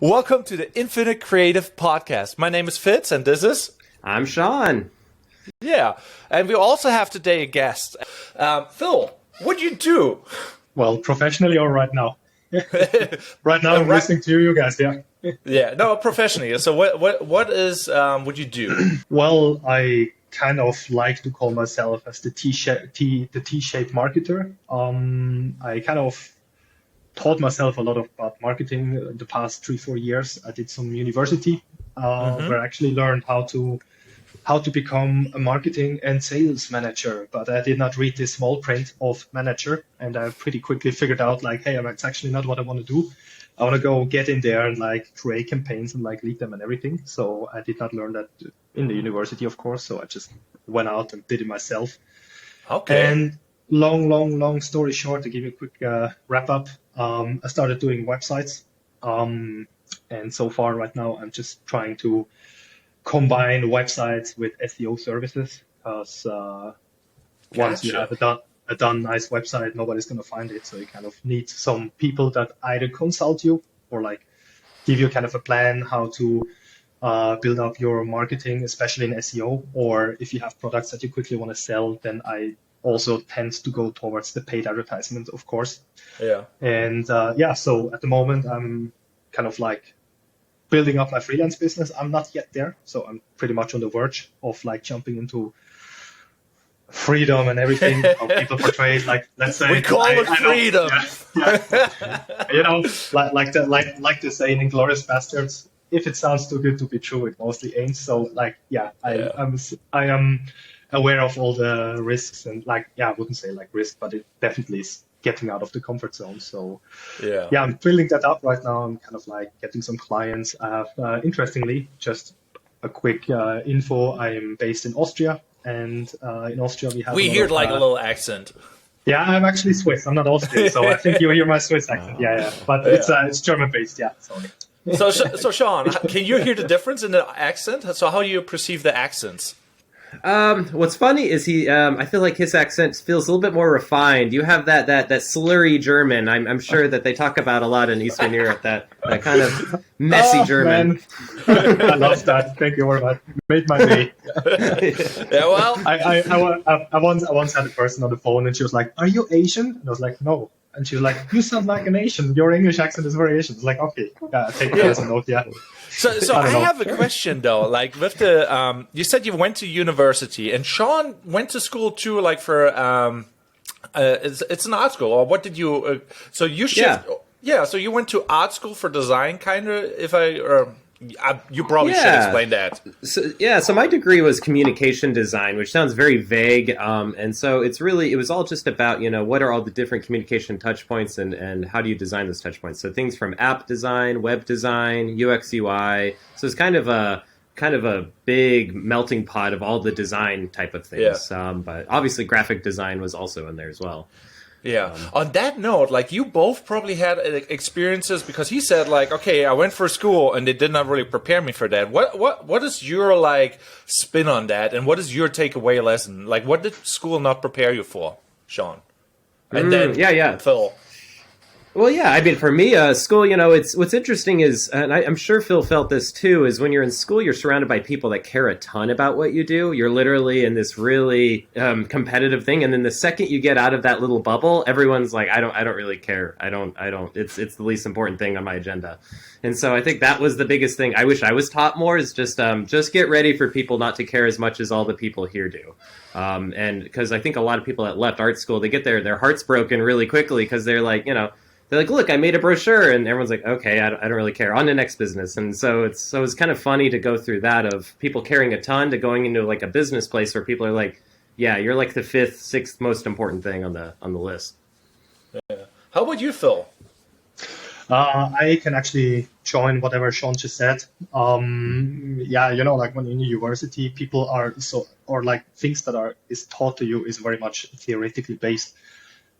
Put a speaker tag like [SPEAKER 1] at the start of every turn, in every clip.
[SPEAKER 1] Welcome to the Infinite Creative Podcast. My name is Fitz, and this is...
[SPEAKER 2] I'm Sean.
[SPEAKER 1] Yeah, and we also have today a guest. Phil, what do you do?
[SPEAKER 3] Well, professionally or right now? Right now I'm listening to you guys, yeah.
[SPEAKER 1] Yeah, no, professionally. So what is what you do?
[SPEAKER 3] Well, I kind of like to call myself as the T-shaped marketer. I kind of taught myself a lot about marketing the past 3-4 years. I did some university where I actually learned how to become a marketing and sales manager, but I did not read the small print of manager, and I pretty quickly figured out like, hey, that's actually not what I want to do. I want to go get in there and like create campaigns and like lead them and everything. So I did not learn that in the university, of course. So I just went out and did it myself.
[SPEAKER 1] Okay.
[SPEAKER 3] And long story short, to give you a quick wrap up, I started doing websites. And so far right now, I'm just trying to combine websites with SEO services, because once you have a done nice website, nobody's going to find it. So you kind of need some people that either consult you or like give you kind of a plan how to build up your marketing, especially in SEO. Or if you have products that you quickly want to sell, then I also tend to go towards the paid advertisement, of course.
[SPEAKER 1] Yeah.
[SPEAKER 3] And so at the moment, I'm kind of like building up my freelance business. I'm not yet there, so I'm pretty much on the verge of like jumping into freedom and everything. How people portray it, like, let's say
[SPEAKER 1] we call it freedom.
[SPEAKER 3] You know, like the saying in Glorious Bastards, if it sounds too good to be true, it mostly ain't. So like, I am aware of all the risks, and like, I wouldn't say like risk, but it definitely is getting out of the comfort zone. So I'm building that up right now. I'm kind of like getting some clients. I have, interestingly, just a quick info. I am based in Austria, and in Austria we
[SPEAKER 1] hear like a little accent.
[SPEAKER 3] Yeah, I'm actually Swiss. I'm not Austrian, so I think you hear my Swiss accent. But it's German based. Yeah, sorry.
[SPEAKER 1] So Sean, can you hear the difference in the accent? So how do you perceive the accents?
[SPEAKER 2] What's funny is I feel like his accent feels a little bit more refined. You have that slurry German. I'm sure that they talk about a lot in Eastern Europe, that kind of messy German.
[SPEAKER 3] I love that. Thank you very much. Made my day.
[SPEAKER 1] Yeah, well,
[SPEAKER 3] I once had a person on the phone, and she was like, "Are you Asian?" And I was like, "No." And she was like, "You sound like an Asian. Your English accent is very Asian." It's like, okay, take it as a note. Yeah.
[SPEAKER 1] So I have a question though. Like with the, you said you went to university, and Sean went to school too. Like for, it's an art school. Or what did you? So you should. Yeah. So you went to art school for design, kind of. You probably should explain that.
[SPEAKER 2] So my degree was communication design, which sounds very vague. And so it was all just about, what are all the different communication touch points and how do you design those touch points? So things from app design, web design, UX UI. So it's kind of a big melting pot of all the design type of things.
[SPEAKER 1] Yeah.
[SPEAKER 2] But obviously graphic design was also in there as well.
[SPEAKER 1] Yeah. On that note, like you both probably had experiences, because he said like, okay, I went for school and they did not really prepare me for that. What is your like spin on that, and what is your takeaway lesson? Like, what did school not prepare you for, Sean? And then Phil.
[SPEAKER 2] Well, yeah, I mean, for me, school, what's interesting is, and I'm sure Phil felt this too, is when you're in school, you're surrounded by people that care a ton about what you do. You're literally in this really competitive thing. And then the second you get out of that little bubble, everyone's like, I don't really care. I don't, it's the least important thing on my agenda. And so I think that was the biggest thing I wish I was taught more, is just get ready for people not to care as much as all the people here do. And because I think a lot of people that left art school, they get their hearts broken really quickly, because they're like, they're like, look, I made a brochure, and everyone's like, okay, I don't really care. On to the next business. And so it's kind of funny to go through that, of people caring a ton, to going into like a business place where people are like, yeah, you're like the 5th, 6th most important thing on the list.
[SPEAKER 1] Yeah. How about you, Phil?
[SPEAKER 3] I can actually join whatever Sean just said. Like when in university, people are things that is taught to you is very much theoretically based.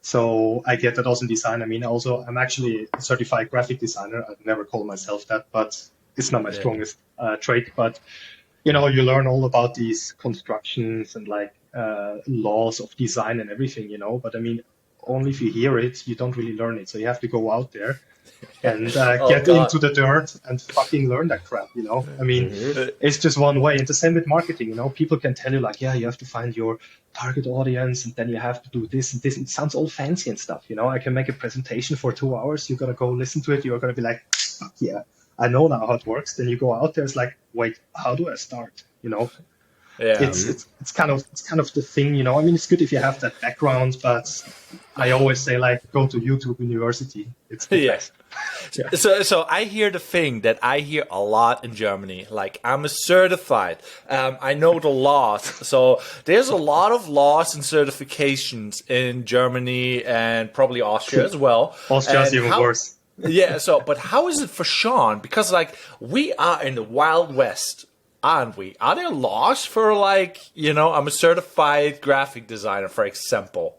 [SPEAKER 3] So I get that also in design. I mean, also, I'm actually a certified graphic designer. I'd never call myself that, but it's not my strongest trait. But, you learn all about these constructions and like laws of design and everything, But I mean, only if you hear it, you don't really learn it. So you have to go out there and
[SPEAKER 1] Oh,
[SPEAKER 3] get
[SPEAKER 1] God.
[SPEAKER 3] into the dirt and fucking learn that crap, you know? I mean,
[SPEAKER 2] Mhm.
[SPEAKER 3] it's just one way. And the same with marketing, you know? People can tell you like, yeah, you have to find your target audience and then you have to do this and this. It sounds all fancy and stuff, you know? I can make a presentation for 2 hours. You're going to go listen to it. You're going to be like, fuck yeah, I know now how it works. Then you go out there. It's like, wait, how do I start? You know?
[SPEAKER 1] Yeah.
[SPEAKER 3] It's kind of the thing, you know. I mean, it's good if you have that background, but I always say like go to YouTube University. It's the
[SPEAKER 1] Yeah.
[SPEAKER 3] best. Yeah.
[SPEAKER 1] So I hear the thing that I hear a lot in Germany. Like, I'm a certified. I know the laws. So there's a lot of laws and certifications in Germany and probably Austria as well.
[SPEAKER 3] Austria's
[SPEAKER 1] And
[SPEAKER 3] even worse.
[SPEAKER 1] Yeah. So, but how is it for Sean? Because like we are in the Wild West, aren't we? Are there laws for like, I'm a certified graphic designer, for example?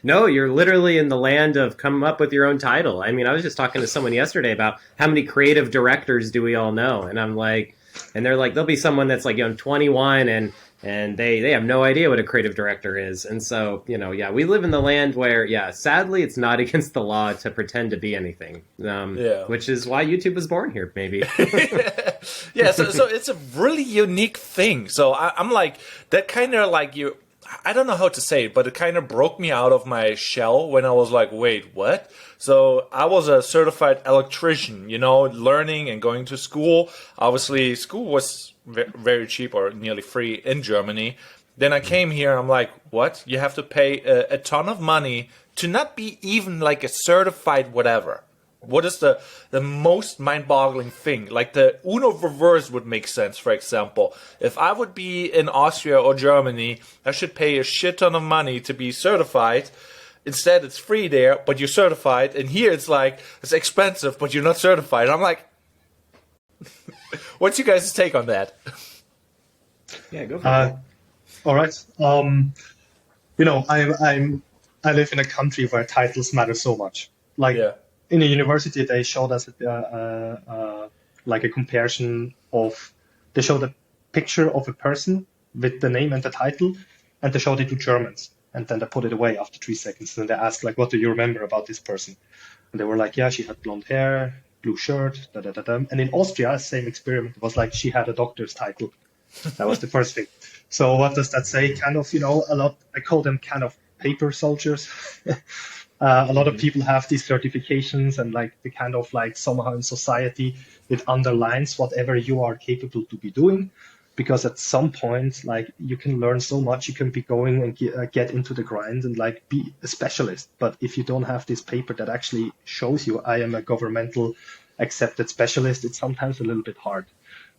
[SPEAKER 2] No, you're literally in the land of come up with your own title. I mean, I was just talking to someone yesterday about how many creative directors do we all know, and I'm like, and they're like, there'll be someone that's like 21 and they have no idea what a creative director is, and so yeah, we live in the land where sadly it's not against the law to pretend to be anything, which is why YouTube was born here, maybe.
[SPEAKER 1] Yeah, so it's a really unique thing. So I'm like that kind of like you. I don't know how to say it, but it kind of broke me out of my shell when I was like, wait, what? So I was a certified electrician, learning and going to school. Obviously, school was very cheap or nearly free in Germany. Then I came here and I'm like, what? You have to pay a ton of money to not be even like a certified whatever. What is the most mind-boggling thing? Like the Uno reverse would make sense, for example. If I would be in Austria or Germany, I should pay a shit ton of money to be certified. Instead, it's free there, but you're certified. And here it's like, it's expensive, but you're not certified. I'm like, what's you guys' take on that?
[SPEAKER 2] Yeah, go for it.
[SPEAKER 3] All right. I live in a country where titles matter so much. Like, in a university, they showed us like a comparison of, they showed a picture of a person with the name and the title, and they showed it to Germans, and then they put it away after 3 seconds. And they asked like, what do you remember about this person? And they were like, yeah, she had blonde hair, blue shirt, da da da da. And in Austria, same experiment. It was like she had a doctor's title. That was the first thing. So what does that say? Kind of, a lot. I call them kind of paper soldiers. A lot of people have these certifications and like the kind of like somehow in society it underlines whatever you are capable to be doing, because at some point like you can learn so much, you can be going and get into the grind and like be a specialist. But if you don't have this paper that actually shows you I am a governmental accepted specialist, it's sometimes a little bit hard.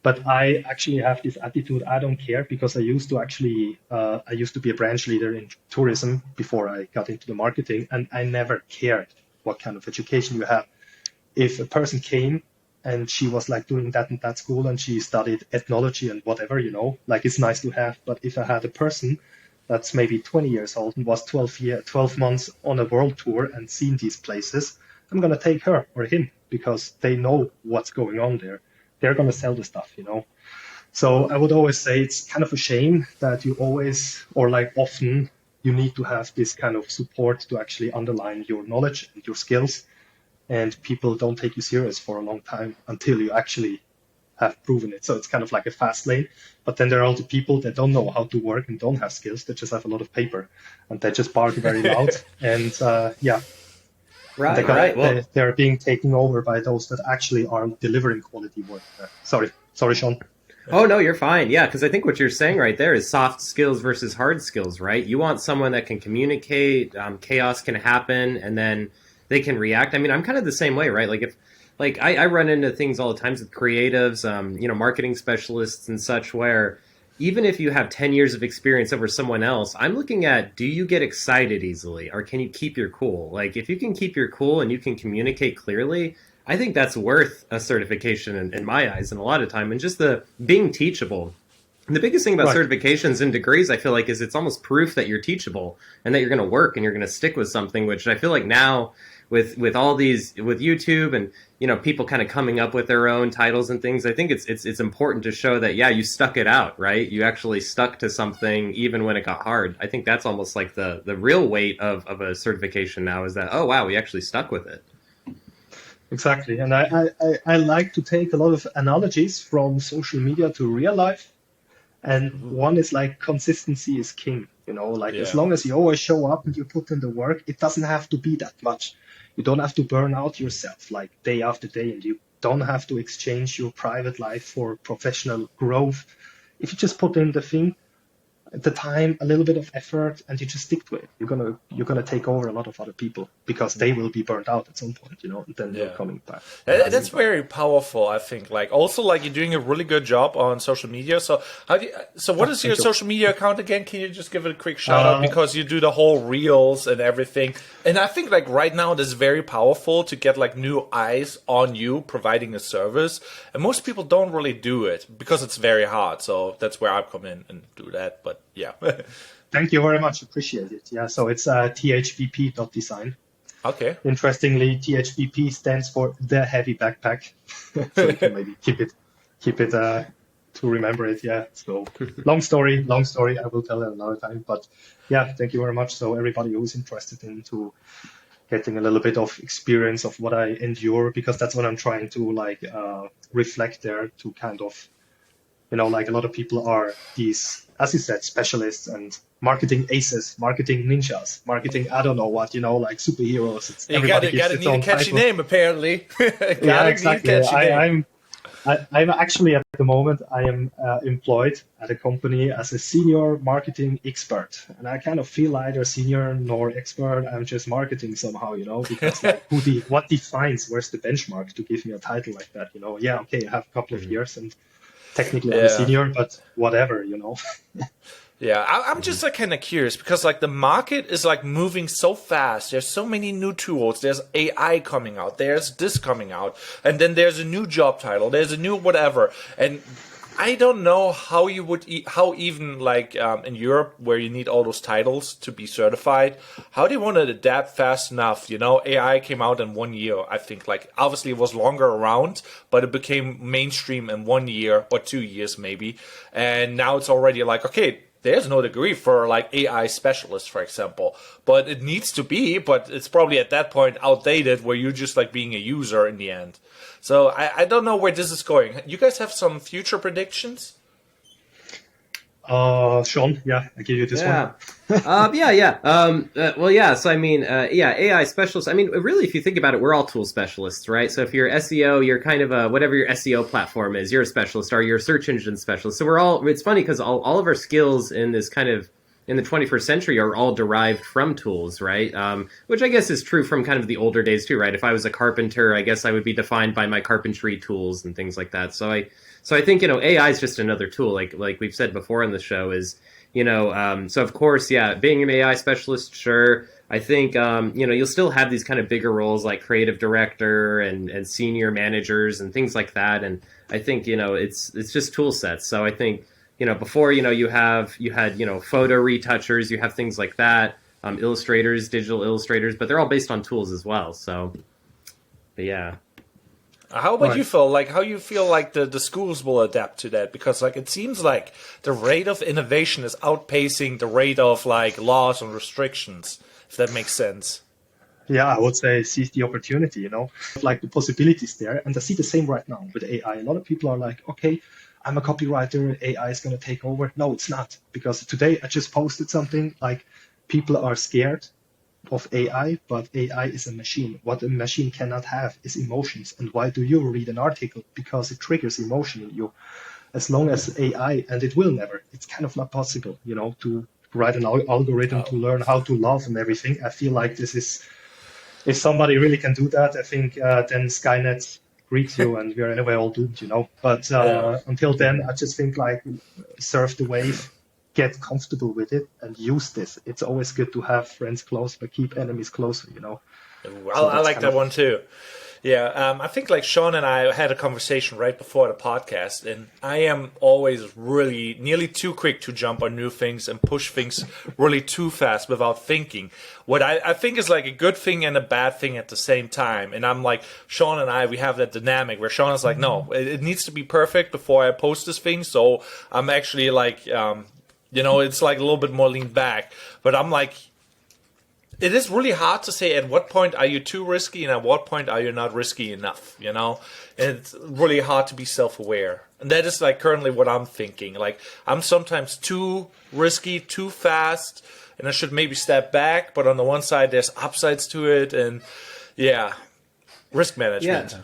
[SPEAKER 3] But I actually have this attitude. I don't care, because I used to be a branch leader in tourism before I got into the marketing, and I never cared what kind of education you have. If a person came and she was like doing that in that school and she studied ethnology and whatever, like it's nice to have. But if I had a person that's maybe 20 years old and was 12 months on a world tour and seen these places, I'm going to take her or him because they know what's going on there. They're going to sell the stuff, So I would always say it's kind of a shame that you always, or like often, you need to have this kind of support to actually underline your knowledge and your skills. And people don't take you serious for a long time until you actually have proven it. So it's kind of like a fast lane. But then there are also people that don't know how to work and don't have skills. They just have a lot of paper and they just bark very loud. And
[SPEAKER 2] Right. Well,
[SPEAKER 3] they're being taken over by those that actually are delivering quality work. Sorry, Sean.
[SPEAKER 2] Oh, no, you're fine. Yeah, because I think what you're saying right there is soft skills versus hard skills, right? You want someone that can communicate, chaos can happen, and then they can react. I mean, I'm kind of the same way, right? Like I run into things all the times with creatives, marketing specialists and such, where even if you have 10 years of experience over someone else, I'm looking at, do you get excited easily or can you keep your cool? Like if you can keep your cool and you can communicate clearly, I think that's worth a certification in my eyes and a lot of time. And just the being teachable. And the biggest thing about certifications and degrees, I feel like, is it's almost proof that you're teachable and that you're going to work and you're going to stick with something, which I feel like now with all these, with YouTube and, you know, people kind of coming up with their own titles and things, I think it's important to show that, yeah, you stuck it out, right? You actually stuck to something even when it got hard. I think that's almost like the real weight of a certification now, is that, oh, wow, we actually stuck with it.
[SPEAKER 3] Exactly. And I like to take a lot of analogies from social media to real life. And one is like consistency is king, you know, like as long as you always show up and you put in the work, it doesn't have to be that much. You don't have to burn out yourself like day after day, and you don't have to exchange your private life for professional growth. If you just put in the thing, the time, a little bit of effort, and you just stick to it, you're gonna take over a lot of other people because they will be burnt out at some point, you know, and then you're coming back.
[SPEAKER 1] That's very powerful, I think. Like, also, like, you're doing a really good job on social media. So what is your social media account again? Can you just give it a quick shout out, because you do the whole reels and everything. And I think, like, right now it is very powerful to get like new eyes on you providing a service, and most people don't really do it because it's very hard. So that's where I come in and do that. But yeah.
[SPEAKER 3] Thank you very much. Appreciate it. Yeah. So it's thpb.design.
[SPEAKER 1] Okay.
[SPEAKER 3] Interestingly, THBP stands for the heavy backpack. So you can maybe keep it to remember it. Yeah. So long story. I will tell it another time. But yeah, thank you very much. So everybody who's interested into getting a little bit of experience of what I endure, because that's what I'm trying to like reflect there, to kind of, you know, like a lot of people are these, as you said, specialists and marketing aces, marketing ninjas, marketing I don't know what, you know, like superheroes. It's,
[SPEAKER 1] you gotta need a catchy name, apparently.
[SPEAKER 3] Yeah, exactly. I'm actually at the moment I am employed at a company as a senior marketing expert, and I kind of feel neither senior nor expert. I'm just marketing somehow, you know, because like what defines, where's the benchmark to give me a title like that, you know? Yeah, okay, I have a couple of years and technically I'm a senior, but whatever, you know.
[SPEAKER 1] Yeah, I'm just like kind of curious, because like the market is like moving so fast. There's so many new tools. There's AI coming out. There's this coming out, and then there's a new job title. There's a new whatever, and I don't know how you would how even like in Europe, where you need all those titles to be certified, how do you want to adapt fast enough? You know, AI came out in 1 year. I think, like, obviously it was longer around, but it became mainstream in 1 year or 2 years maybe, and now it's already like, okay, there's no degree for like AI specialist, for example, but it needs to be, but it's probably at that point outdated, where you're just like being a user in the end. So I don't know where this is going. You guys have some future predictions?
[SPEAKER 3] Sean, yeah, I give you this one.
[SPEAKER 2] Well, yeah. So I mean, AI specialists. I mean, really, if you think about it, we're all tool specialists, right? So if you're SEO, you're kind of whatever your SEO platform is, you're a specialist, or you're a search engine specialist. So we're all. It's funny because all of our skills in this kind of in the 21st century are all derived from tools, right? Which I guess is true from kind of the older days too, right? If I was a carpenter, I guess I would be defined by my carpentry tools and things like that. So I think, you know, AI is just another tool, like we've said before in the show, is, you know, so of course, yeah, being an AI specialist, sure. I think, you know, you'll still have these kind of bigger roles like creative director and senior managers and things like that. And I think, you know, it's just tool sets. So I think, you know, before, you know, you had, you know, photo retouchers, you have things like that, illustrators, digital illustrators, but they're all based on tools as well. So, but yeah.
[SPEAKER 1] How about you, Phil? Like, how you feel like the schools will adapt to that? Because like it seems like the rate of innovation is outpacing the rate of like laws and restrictions, if that makes sense.
[SPEAKER 3] Yeah, I would say seize the opportunity, you know, like the possibilities there. And I see the same right now with AI. A lot of people are like, okay, I'm a copywriter, AI is going to take over. No, it's not. Because today I just posted something like people are scared of AI, but AI is a machine. What a machine cannot have is emotions. And why do you read an article? Because it triggers emotion in you. As long as AI, and it will never, it's kind of not possible, you know, to write an algorithm to learn how to love and everything. I feel like this is, if somebody really can do that, I think then Skynet greets you and we're anyway all doomed, you know. But until then, I just think like surf the wave, get comfortable with it and use this. It's always good to have friends close, but keep enemies closer, you know.
[SPEAKER 1] Well, so I like that one too. Yeah, I think like Sean and I had a conversation right before the podcast, and I am always really nearly too quick to jump on new things and push things really too fast without thinking. What I think is like a good thing and a bad thing at the same time. And I'm like, Sean and I, we have that dynamic where Sean is like, no, it needs to be perfect before I post this thing. So I'm actually like, it's like a little bit more lean back. But I'm like, it is really hard to say at what point are you too risky and at what point are you not risky enough, And it's really hard to be self-aware. And that is like currently what I'm thinking. Like I'm sometimes too risky, too fast, and I should maybe step back. But on the one side, there's upsides to it. And risk management.
[SPEAKER 2] Yeah.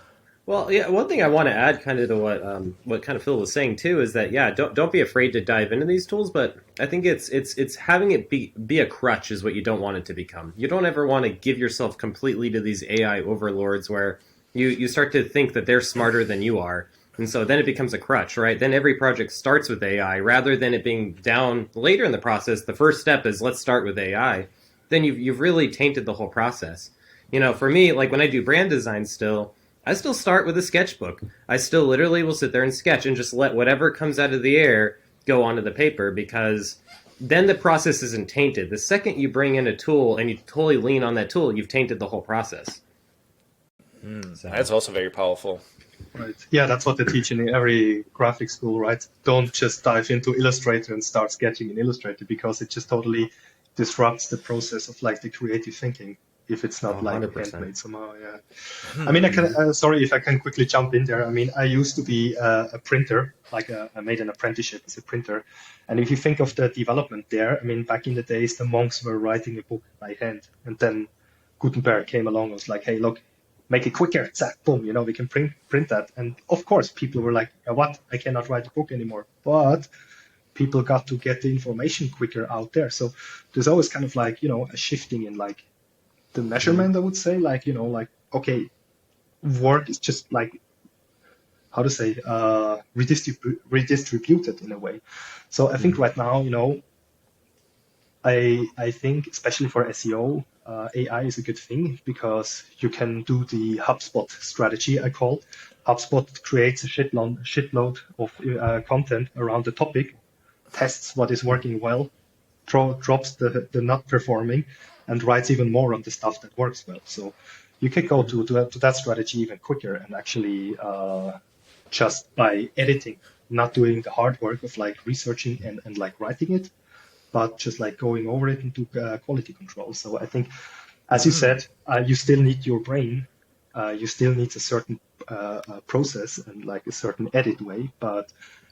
[SPEAKER 2] Well, yeah. One thing I want to add, kind of to what kind of Phil was saying too, is that don't be afraid to dive into these tools. But I think it's having it be a crutch is what you don't want it to become. You don't ever want to give yourself completely to these AI overlords where you start to think that they're smarter than you are, and so then it becomes a crutch, right? Then every project starts with AI rather than it being down later in the process. The first step is let's start with AI. Then you've really tainted the whole process. For me, like when I do brand design I still start with a sketchbook. I still literally will sit there and sketch and just let whatever comes out of the air go onto the paper, because then the process isn't tainted. The second you bring in a tool and you totally lean on that tool, you've tainted the whole process.
[SPEAKER 1] So. That's also very powerful.
[SPEAKER 3] Right. Yeah, that's what they teach in every graphic school, right? Don't just dive into Illustrator and start sketching in Illustrator, because it just totally disrupts the process of like the creative thinking. If it's not 100%. Like handmade somehow, yeah. I mean, I can. Sorry if I can quickly jump in there. I mean, I used to be a printer, I made an apprenticeship as a printer. And if you think of the development there, I mean, back in the days, the monks were writing a book by hand, and then Gutenberg came along and was like, hey, look, make it quicker, zack, boom, we can print that. And of course, people were like, what? I cannot write a book anymore. But people got to get the information quicker out there. So there's always kind of like, a shifting in like the measurement, I would say, like, okay, work is just like, how to say, redistributed in a way. So I think right now, I think especially for SEO, AI is a good thing, because you can do the HubSpot strategy, I call. HubSpot creates a shitload of content around the topic, tests what is working well, drops the not performing, and writes even more on the stuff that works well. So you can go to that strategy even quicker, and actually just by editing, not doing the hard work of like researching and like writing it, but just like going over it into quality control. So I think, as you said, you still need your brain. You still need a certain process and like a certain edit way, but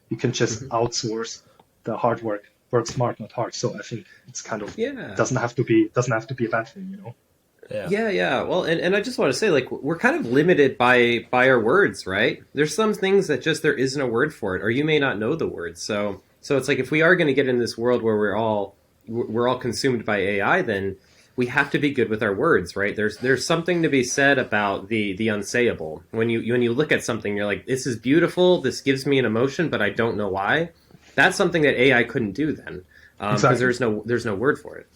[SPEAKER 3] you can just outsource the hard work. Work smart, not hard. So I think it's kind of doesn't have to be a bad thing,
[SPEAKER 2] Yeah. Well, and I just want to say, like, we're kind of limited by our words, right? There's some things that just there isn't a word for it, or you may not know the word. So it's like, if we are going to get in this world where we're all consumed by AI, then we have to be good with our words, right? There's something to be said about the unsayable. When you look at something, you're like, this is beautiful, this gives me an emotion, but I don't know why. That's something that AI couldn't do then, because there's no word for it.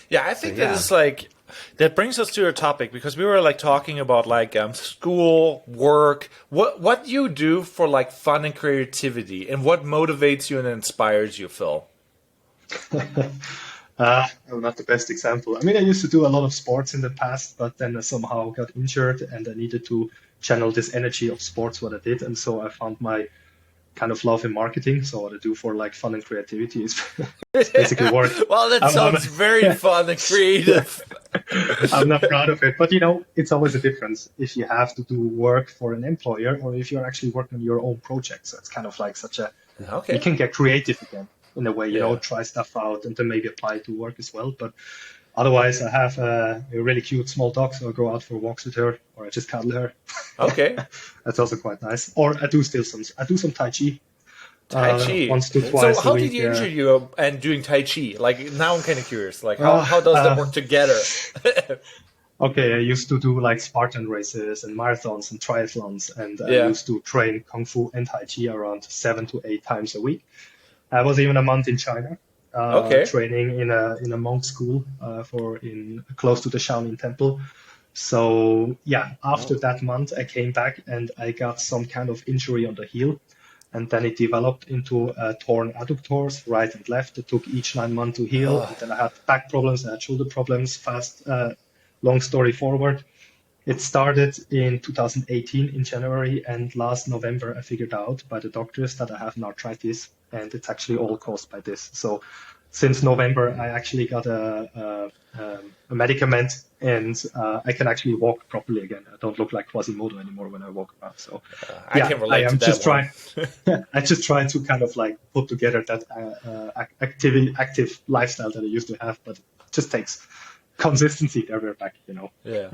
[SPEAKER 1] Yeah, I think that is like, that brings us to a topic, because we were like talking about like school, work. What do you do for like fun and creativity, and what motivates you and inspires you, Phil?
[SPEAKER 3] I'm not the best example. I mean, I used to do a lot of sports in the past, but then I somehow got injured, and I needed to channel this energy of sports, what I did, and so I found my kind of love in marketing. So what I do for like fun and creativity is basically work.
[SPEAKER 1] Well, that sounds very fun and creative.
[SPEAKER 3] I'm not proud of it, but it's always a difference if you have to do work for an employer or if you're actually working on your own project. So it's kind of like you can get creative again in a way, try stuff out and then maybe apply it to work as well. But otherwise, I have a really cute small dog, so I go out for walks with her, or I just cuddle her.
[SPEAKER 1] Okay,
[SPEAKER 3] that's also quite nice. Or I do some Tai Chi.
[SPEAKER 1] Tai Chi.
[SPEAKER 3] Once to twice.
[SPEAKER 1] So how did you injure you and doing Tai Chi? Like, now I'm kind of curious. Like, how does that work together?
[SPEAKER 3] Okay, I used to do like Spartan races and marathons and triathlons, and I used to train Kung Fu and Tai Chi around 7 to 8 times a week. I was even a month in China, training in a monk school close to the Shaolin Temple. So yeah, after that month, I came back and I got some kind of injury on the heel. And then it developed into torn adductors, right and left. It took each 9 months to heal. And then I had back problems, I had shoulder problems, long story forward. It started in 2018 in January, and last November I figured out by the doctors that I have an arthritis, and it's actually all caused by this. So since November, I actually got a medicament, and I can actually walk properly again. I don't look like Quasimodo anymore when I walk around. So
[SPEAKER 1] I can relate to that one.
[SPEAKER 3] I just try to kind of like put together that active lifestyle that I used to have, but it just takes consistency there we're back,
[SPEAKER 1] Yeah.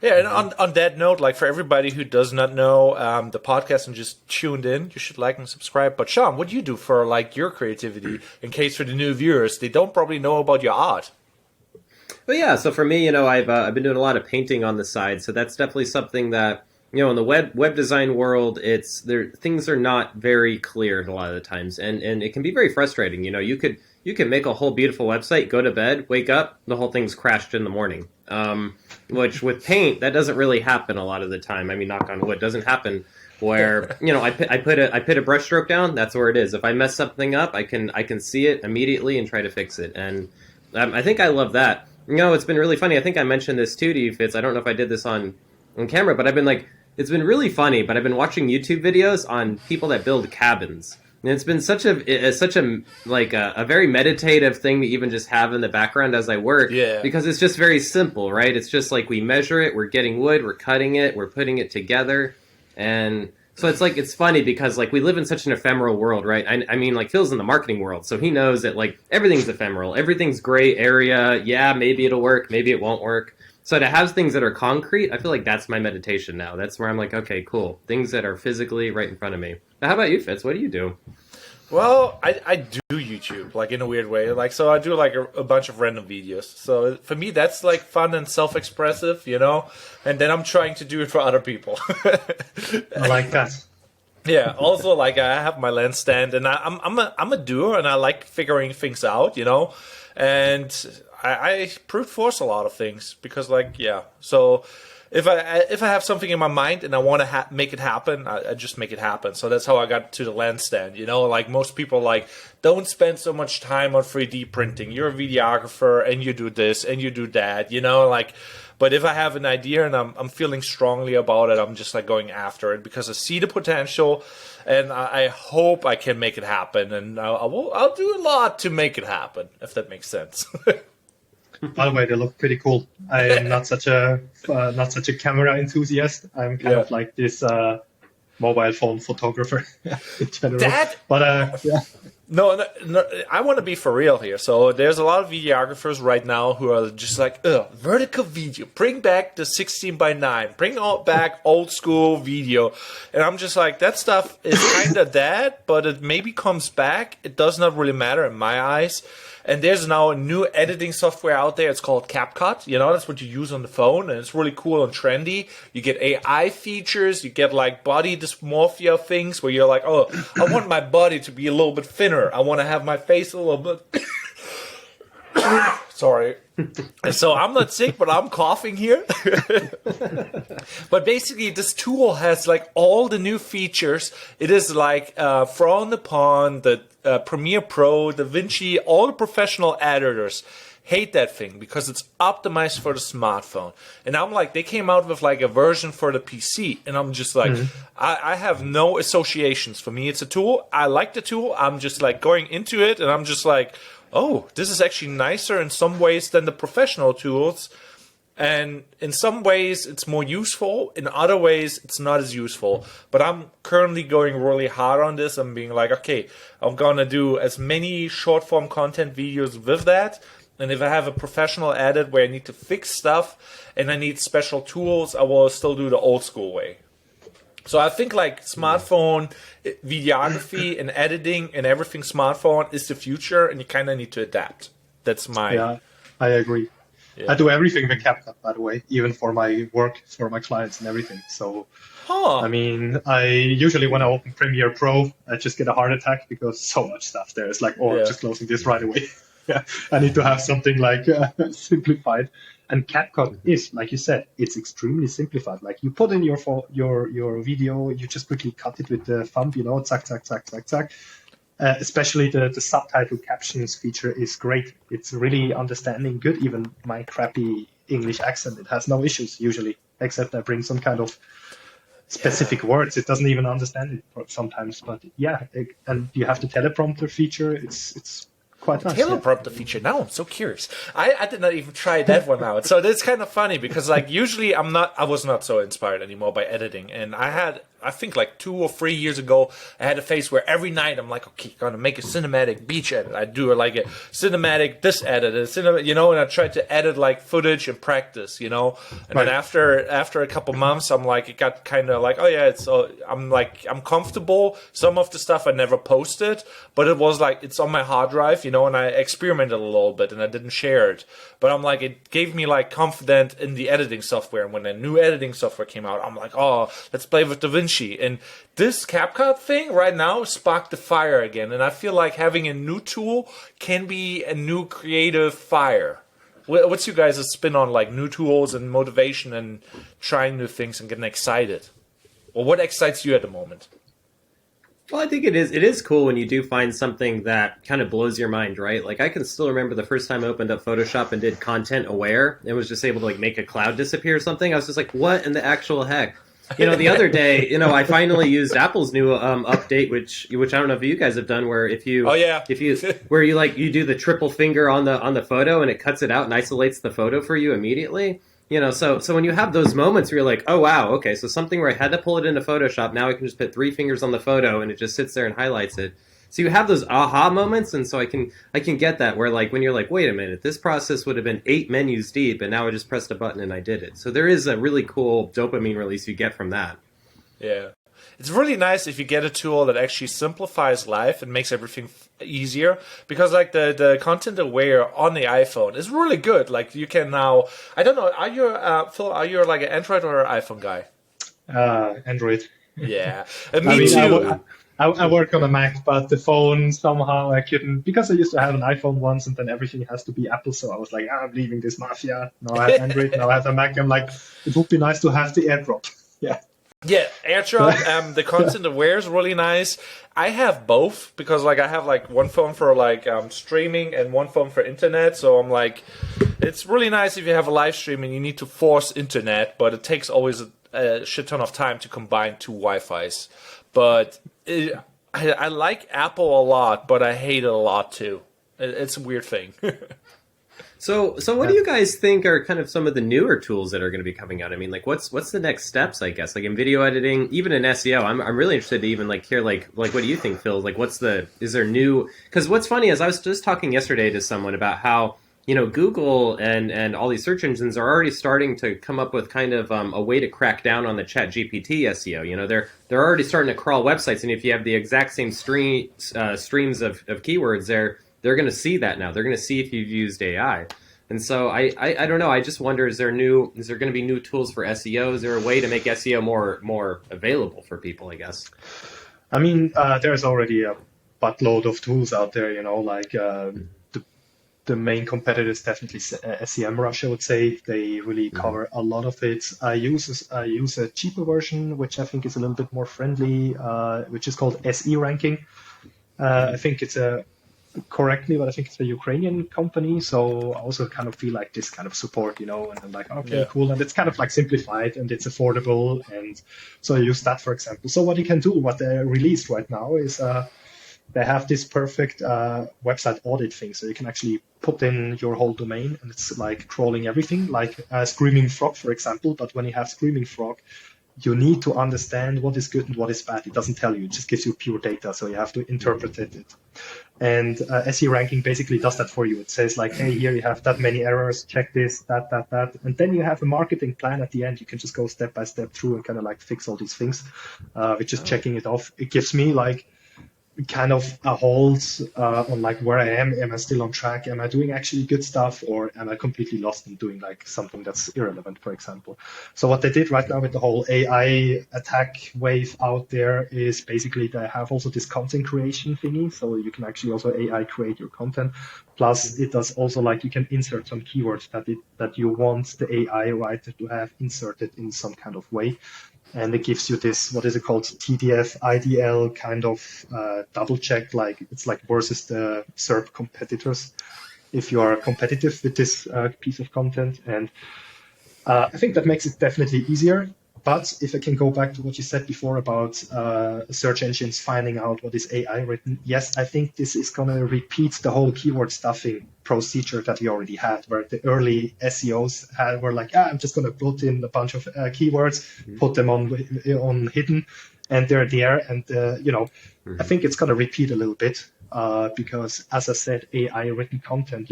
[SPEAKER 1] And on that note, like for everybody who does not know the podcast and just tuned in, you should like and subscribe. But Sean, what do you do for like your creativity in case for the new viewers, they don't probably know about your art?
[SPEAKER 2] Well, yeah. So for me, I've been doing a lot of painting on the side. So that's definitely something that, in the web design world, things are not very clear a lot of the times. And it can be very frustrating. You can make a whole beautiful website, go to bed, wake up, the whole thing's crashed in the morning. Which with paint, that doesn't really happen a lot of the time. I mean, knock on wood, doesn't happen where, I put a brush stroke down, that's where it is. If I mess something up, I can see it immediately and try to fix it. And I think I love that. It's been really funny. I think I mentioned this too to you, Fitz. I don't know if I did this on camera, but it's been really funny, but I've been watching YouTube videos on people that build cabins. And it's been such a very meditative thing to even just have in the background as I work.
[SPEAKER 1] Yeah.
[SPEAKER 2] Because it's just very simple, right? It's just like we measure it, we're getting wood, we're cutting it, we're putting it together. And so it's funny because like we live in such an ephemeral world, right? I mean, like Phil's in the marketing world, so he knows that like everything's ephemeral, everything's gray area. Yeah, maybe it'll work, maybe it won't work. So to have things that are concrete, I feel like that's my meditation now. That's where I'm like, okay, cool. Things that are physically right in front of me. Now, how about you, Fitz? What do you do?
[SPEAKER 1] Well, I do YouTube, like in a weird way. Like, so I do like a bunch of random videos. So for me, that's like fun and self-expressive, and then I'm trying to do it for other people.
[SPEAKER 3] I like that.
[SPEAKER 1] Yeah. Also, like I have my lens stand, and I'm a doer, and I like figuring things out, and I brute force a lot of things because, like, yeah. So if I have something in my mind and I want to make it happen, I just make it happen. So that's how I got to the lens stand. Like most people, like, don't spend so much time on 3D printing. You're a videographer and you do this and you do that. Like. But if I have an idea and I'm feeling strongly about it, I'm just like going after it because I see the potential, and I hope I can make it happen. And I'll do a lot to make it happen, if that makes sense.
[SPEAKER 3] By the way, they look pretty cool. I am not such a camera enthusiast. I'm kind of like this mobile phone photographer in general. Yeah.
[SPEAKER 1] No, I want to be for real here. So there's a lot of videographers right now who are just like, vertical video. Bring back the 16:9. Bring back old school video. And I'm just like, that stuff is kind of dead, but it maybe comes back. It does not really matter in my eyes. And there's now a new editing software out there. It's called CapCut. That's what you use on the phone. And it's really cool and trendy. You get AI features. You get like body dysmorphia things where you're like, oh, I want my body to be a little bit thinner. I want to have my face a little bit... Sorry. So I'm not sick, but I'm coughing here. But basically, this tool has like all the new features. It is like frowned upon. The Premiere Pro, DaVinci, all the professional editors hate that thing because it's optimized for the smartphone. And I'm like, they came out with like a version for the PC, and I'm just like, I have no associations. For me, it's a tool. I like the tool. I'm just like going into it, and I'm just like, oh, this is actually nicer in some ways than the professional tools. And in some ways, it's more useful. In other ways, it's not as useful. But I'm currently going really hard on this. I'm being like, okay, I'm going to do as many short-form content videos with that. And if I have a professional edit where I need to fix stuff and I need special tools, I will still do the old school way. So I think like smartphone videography and editing and everything smartphone is the future, and you kind of need to adapt. That's my...
[SPEAKER 3] Yeah, I agree. Yeah. I do everything with CapCut, by the way, even for my work, for my clients and everything. So, I mean, I usually when I open Premiere Pro, I just get a heart attack because so much stuff there. It's like, I'm just closing this right away. Yeah, I need to have something like simplified. And CapCut is, like you said, it's extremely simplified. Like you put in your video, you just quickly cut it with the thumb, zack, zack, zack, zack, zack. Especially the subtitle captions feature is great. It's really understanding good. Even my crappy English accent, it has no issues usually, except I bring some kind of specific words. It doesn't even understand it sometimes. But yeah, and you have the teleprompter feature. It's quite nice.
[SPEAKER 1] Teleprompter feature. Now I'm so curious. I did not even try that one out. So that's kind of funny because like usually I was not so inspired anymore by editing. And I think like 2 or 3 years ago, I had a phase where every night I'm like, okay, gonna make a cinematic beach edit. I do like a cinematic this edit, and I tried to edit like footage and practice, And then after a couple months, I'm like, it got kind of like, oh yeah, I'm comfortable. Some of the stuff I never posted, but it was like, it's on my hard drive, and I experimented a little bit and I didn't share it. But I'm like, it gave me like confidence in the editing software. And when a new editing software came out, I'm like, oh, let's play with DaVinci. And this CapCut thing right now sparked the fire again. And I feel like having a new tool can be a new creative fire. What's you guys' spin on like new tools and motivation and trying new things and getting excited? Or what excites you at the moment?
[SPEAKER 2] Well, I think it is cool when you do find something that kind of blows your mind, right? Like I can still remember the first time I opened up Photoshop and did content aware and was just able to like make a cloud disappear or something. I was just like, what in the actual heck? The other day, I finally used Apple's new update, which I don't know if you guys have done, where if you where you do the triple finger on the photo and it cuts it out and isolates the photo for you immediately. So when you have those moments where you're like, oh wow, okay, so something where I had to pull it into Photoshop, now I can just put 3 fingers on the photo and it just sits there and highlights it. So you have those aha moments, and so I can get that where like when you're like, wait a minute, this process would have been 8 menus deep, and now I just pressed a button and I did it. So there is a really cool dopamine release you get from that.
[SPEAKER 1] Yeah. It's really nice if you get a tool that actually simplifies life and makes everything easier, because like the content aware on the iPhone is really good. Like you can now, I don't know, are you Phil, are you like an Android or an iPhone guy?
[SPEAKER 3] Android.
[SPEAKER 1] Yeah, me too.
[SPEAKER 3] I work on a Mac, but the phone somehow I couldn't, because I used to have an iPhone once and then everything has to be Apple. So I was like, I'm leaving this mafia. Now I have Android, now I have a Mac. I'm like, it would be nice to have the AirDrop. Yeah.
[SPEAKER 1] Yeah, AirDrop, the content aware is really nice. I have both because like I have like one phone for like streaming and one phone for internet. So I'm like, it's really nice if you have a live stream and you need to force internet, but it takes always a shit ton of time to combine 2 Wi-Fis. But I like Apple a lot, but I hate it a lot too. It's a weird thing.
[SPEAKER 2] So what do you guys think are kind of some of the newer tools that are going to be coming out? I mean, like what's the next steps, I guess, like in video editing, even in SEO? I'm really interested to even like hear like what do you think, Phil? Like is there new? Because what's funny is I was just talking yesterday to someone about how Google and all these search engines are already starting to come up with kind of a way to crack down on the ChatGPT SEO. They're already starting to crawl websites, and if you have the exact same streams of keywords, they're going to see that now. They're going to see if you've used AI. And so I don't know. I just wonder, is there going to be new tools for SEO? Is there a way to make SEO more available for people, I guess?
[SPEAKER 3] I mean, there's already a buttload of tools out there, like the main competitor is definitely SEMRush, I would say. They really cover a lot of it. I use a cheaper version, which I think is a little bit more friendly, which is called SE Ranking. I think it's but I think it's a Ukrainian company. So I also kind of feel like this kind of support, and I'm like, okay, cool. And it's kind of like simplified and it's affordable. And so I use that, for example. So what you can do, what they released right now is they have this perfect website audit thing. So you can actually put in your whole domain and it's like crawling everything, like Screaming Frog, for example. But when you have Screaming Frog, you need to understand what is good and what is bad. It doesn't tell you. It just gives you pure data. So you have to interpret it. And SE Ranking basically does that for you. It says like, hey, here you have that many errors. Check this, that. And then you have a marketing plan at the end. You can just go step by step through and kind of like fix all these things, with just checking it off. It gives me like kind of a hold on like where I am. Am I still on track? Am I doing actually good stuff, or am I completely lost in doing like something that's irrelevant, for example? So what they did right now with the whole AI attack wave out there is basically they have also this content creation thingy. So you can actually also AI create your content. Plus it does also like you can insert some keywords that you want the AI writer to have inserted in some kind of way. And it gives you this, what is it called, TDF, IDL kind of double check, like it's like versus the SERP competitors, if you are competitive with this piece of content. And I think that makes it definitely easier. But if I can go back to what you said before about search engines finding out what is AI written, yes, I think this is going to repeat the whole keyword stuffing procedure that we already had, where the early SEOs were like, I'm just going to put in a bunch of keywords, put them on hidden, and they're there. And, I think it's going to repeat a little bit because, as I said, AI written content,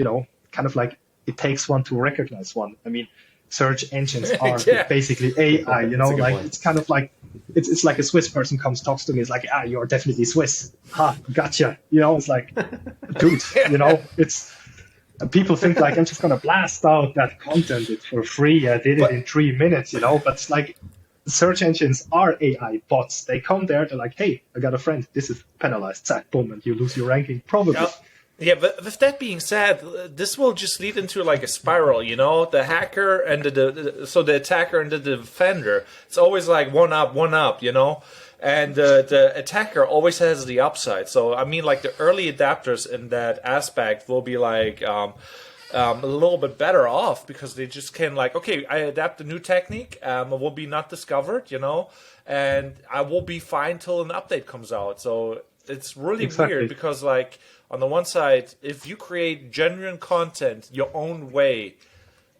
[SPEAKER 3] kind of like it takes one to recognize one. I mean, search engines are basically AI, like point. It's kind of like it's like a Swiss person talks to me, it's like, you're definitely Swiss. Gotcha. It's like, dude, it's people think like I'm just gonna blast out that content. It's for free. I did it in 3 minutes, but it's like search engines are AI bots. They come there, they're like, hey, I got a friend, this is penalized, zack, boom, and you lose your ranking probably.
[SPEAKER 1] Yeah, but with that being said, this will just lead into like a spiral, the hacker and the attacker and the defender. It's always like one up, and the attacker always has the upside. So, I mean, like the early adapters in that aspect will be like a little bit better off because they just can like, okay, I adapt a new technique, it will be not discovered, and I will be fine till an update comes out. So it's really weird because like, on the one side, if you create genuine content your own way,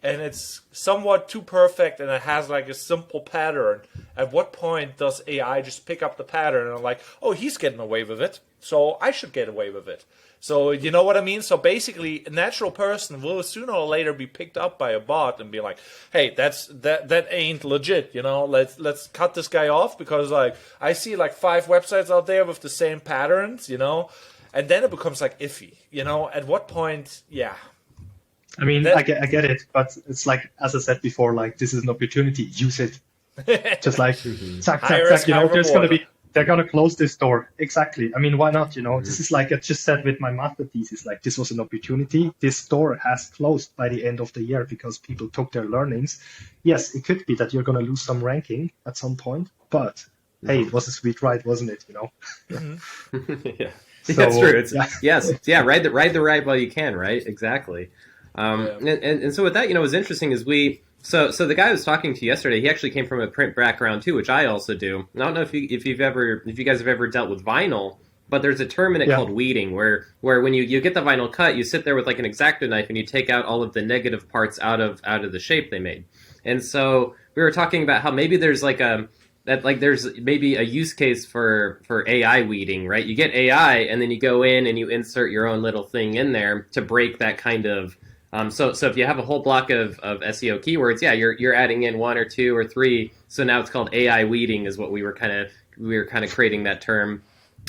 [SPEAKER 1] and it's somewhat too perfect and it has like a simple pattern, at what point does AI just pick up the pattern and like, oh, he's getting away with it, so I should get away with it? So you know what I mean? So basically, a natural person will sooner or later be picked up by a bot and be like, hey, that ain't legit, let's cut this guy off because like I see like 5 websites out there with the same patterns, and then it becomes like iffy, at what point,
[SPEAKER 3] I mean, I get it, but it's like, as I said before, like this is an opportunity, use it. Just like, zack, they're going to close this door. Exactly. I mean, why not, This is like I just said with my master thesis, like this was an opportunity. This door has closed by the end of the year because people took their learnings. Yes, it could be that you're going to lose some ranking at some point, but hey, it was a sweet ride, wasn't it,
[SPEAKER 2] Yeah. So, that's true. Ride the ride while you can, right? Exactly. And so with that, what's interesting is so the guy I was talking to yesterday, he actually came from a print background too, which I also do. I don't know if you guys have ever dealt with vinyl, but there's a term in it called weeding, where when you get the vinyl cut, you sit there with like an X-Acto knife and you take out all of the negative parts out of the shape they made. And so we were talking about how maybe there's there's maybe a use case for AI weeding, right? You get AI and then you go in and you insert your own little thing in there to break that kind of so if you have a whole block of SEO keywords, you're adding in 1 or 2 or 3. So now it's called AI weeding is what we were kind of creating that term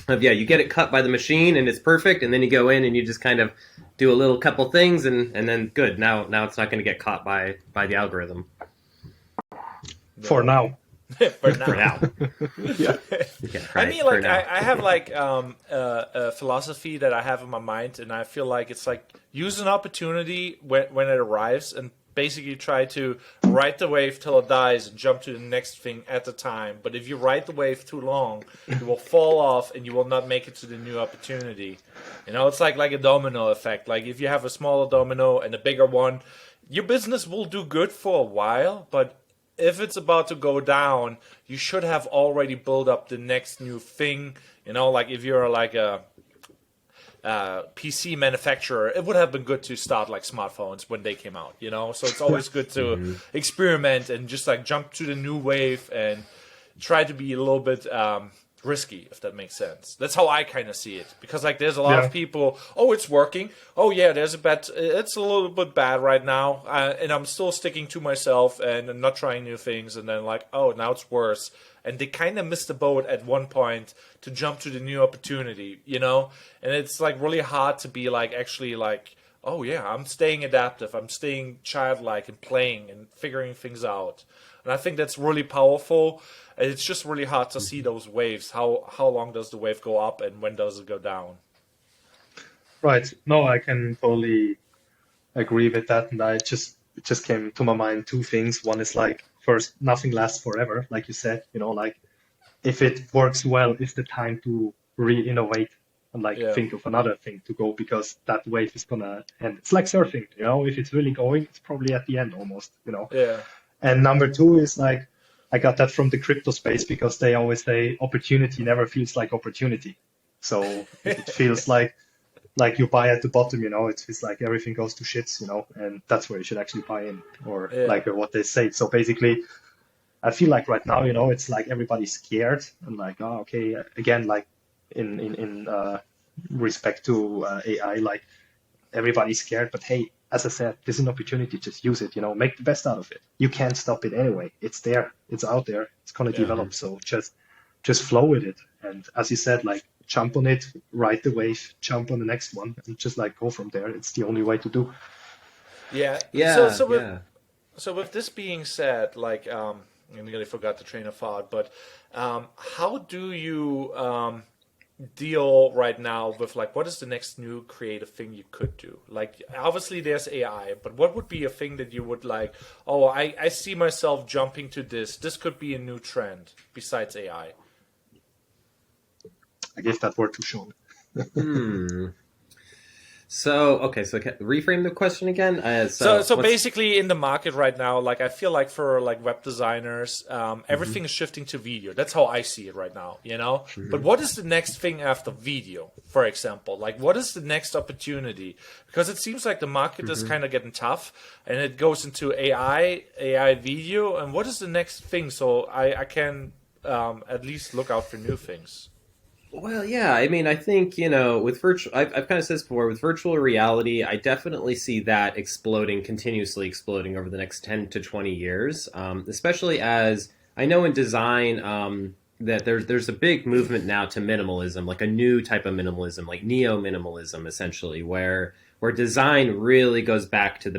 [SPEAKER 2] of, you get it cut by the machine and it's perfect, and then you go in and you just kind of do a little couple things and then good. Now it's not going to get caught by the algorithm.
[SPEAKER 3] For now.
[SPEAKER 1] For now. I mean, like I have like a philosophy that I have in my mind, and I feel like it's like use an opportunity when it arrives, and basically try to ride the wave till it dies and jump to the next thing at a time. But if you ride the wave too long, you will fall off and you will not make it to the new opportunity. It's like a domino effect. Like if you have a smaller domino and a bigger one, your business will do good for a while, but if it's about to go down, you should have already built up the next new thing. Like if you're like a PC manufacturer, it would have been good to start like smartphones when they came out, So it's always good to experiment and just like jump to the new wave and try to be a little bit risky, if that makes sense. That's how I kind of see it, because like there's a lot of people, oh, it's working, oh yeah, there's a bet, it's a little bit bad right now, and I'm still sticking to myself and I'm not trying new things, and then like, oh, now it's worse, and they kind of missed the boat at one point to jump to the new opportunity, you know. And it's like really hard to be like actually like, oh yeah, I'm staying adaptive, I'm staying childlike and playing and figuring things out. And I think that's really powerful. It's just really hard to see those waves. How long does the wave go up and when does it go down?
[SPEAKER 3] Right. No, I can totally agree with that. And it just came to my mind two things. One is like, first, nothing lasts forever, like you said, you know, like if it works well, it's the time to re-innovate and like think of another thing to go, because that wave is gonna end. It's like surfing, you know, if it's really going, it's probably at the end almost, you know.
[SPEAKER 1] Yeah.
[SPEAKER 3] And number two is like, I got that from the crypto space, because they always say opportunity never feels like opportunity. So it feels like you buy at the bottom, you know, it's like everything goes to shits, you know, and that's where you should actually buy in, or like what they say. So basically, I feel like right now, you know, it's like everybody's scared and like, oh, okay, again, like in respect to AI, like everybody's scared, but hey, as I said, this is an opportunity. Just use it, you know, make the best out of it. You can't stop it anyway. It's there. It's out there. It's going to develop. So just flow with it. And as you said, like jump on it, ride the wave, jump on the next one, and just like go from there. It's the only way to do.
[SPEAKER 1] Yeah. So with this being said, like, I nearly forgot the train of thought, but how do you deal right now with like, what is the next new creative thing you could do? Like, obviously there's AI, but what would be a thing that you would like, oh, I see myself jumping to this could be a new trend besides AI?
[SPEAKER 3] I gave that word to Sean.
[SPEAKER 2] So reframe the question again.
[SPEAKER 1] So basically, in the market right now, like I feel like for like web designers, everything is shifting to video. That's how I see it right now, you know. But what is the next thing after video, for example? Like, what is the next opportunity? Because it seems like the market is kind of getting tough, and it goes into AI video. And what is the next thing? So I can at least look out for new things.
[SPEAKER 2] Well, yeah, I mean, I think, you know, with virtual, I've kind of said this before, with virtual reality, I definitely see that continuously exploding over the next 10 to 20 years, especially as I know in design that there's a big movement now to minimalism, like a new type of minimalism, like neo-minimalism, essentially, where design really goes back to the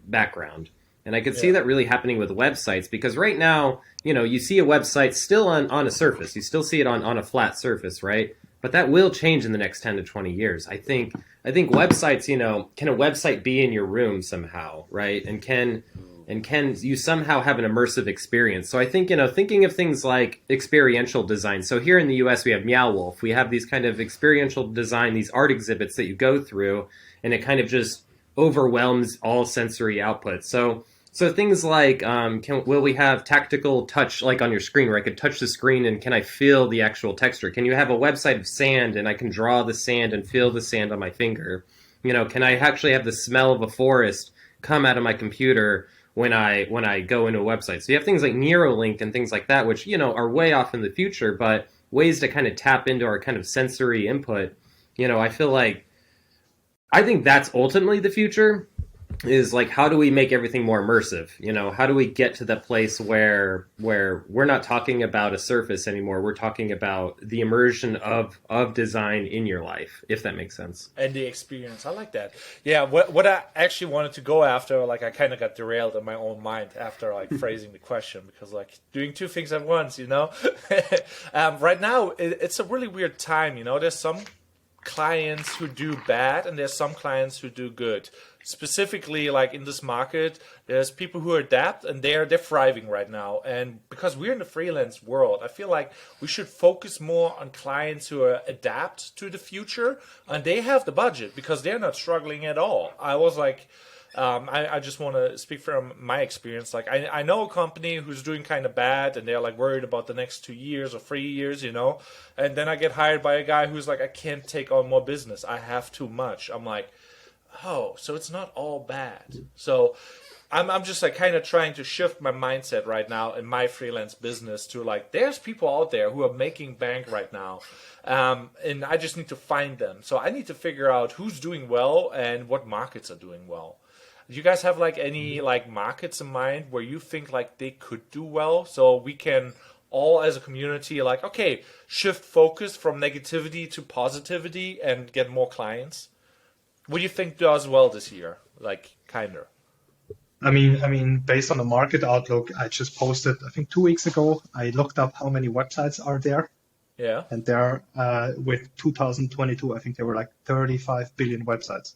[SPEAKER 2] background. And I could see that really happening with websites, because right now, you know, you see a website still on a surface. You still see it on a flat surface, right? But that will change in the next 10 to 20 years. I think websites, you know, can a website be in your room somehow, right? And can you somehow have an immersive experience? So I think, you know, thinking of things like experiential design. So here in the US, we have Meow Wolf. We have these kind of experiential design, these art exhibits that you go through, and it kind of just overwhelms all sensory output. So things like, will we have tactical touch like on your screen, where I could touch the screen and can I feel the actual texture? Can you have a website of sand and I can draw the sand and feel the sand on my finger? You know, can I actually have the smell of a forest come out of my computer when I go into a website? So you have things like Neuralink and things like that, which, you know, are way off in the future, but ways to kind of tap into our kind of sensory input. You know, I think that's ultimately the future. Is like, how do we make everything more immersive? You know, how do we get to the place where we're not talking about a surface anymore? We're talking about the immersion of design in your life, if that makes sense.
[SPEAKER 1] And the experience. I like that. Yeah, what I actually wanted to go after, like I kind of got derailed in my own mind after like phrasing the question, because like doing two things at once, you know? Right now, it's a really weird time, you know? There's some clients who do bad and there's some clients who do good. Specifically, like in this market, there's people who adapt and they're thriving right now. And because we're in the freelance world, I feel like we should focus more on clients who adapt to the future, and they have the budget because they're not struggling at all. I was like, I just want to speak from my experience. Like I know a company who's doing kind of bad and they're like worried about the next 2 years or 3 years, you know, and then I get hired by a guy who's like, I can't take on more business. I have too much. I'm like, oh, so it's not all bad. So I'm just like kind of trying to shift my mindset right now in my freelance business to like, there's people out there who are making bank right now. And I just need to find them. So I need to figure out who's doing well and what markets are doing well. Do you guys have like any like markets in mind where you think like they could do well, so we can all as a community like, okay, shift focus from negativity to positivity and get more clients? What do you think does well this year? Like, kinda.
[SPEAKER 3] Based on the market outlook, I just posted, I think 2 weeks ago, I looked up how many websites are there.
[SPEAKER 1] Yeah.
[SPEAKER 3] And there, with 2022, I think there were like 35 billion websites.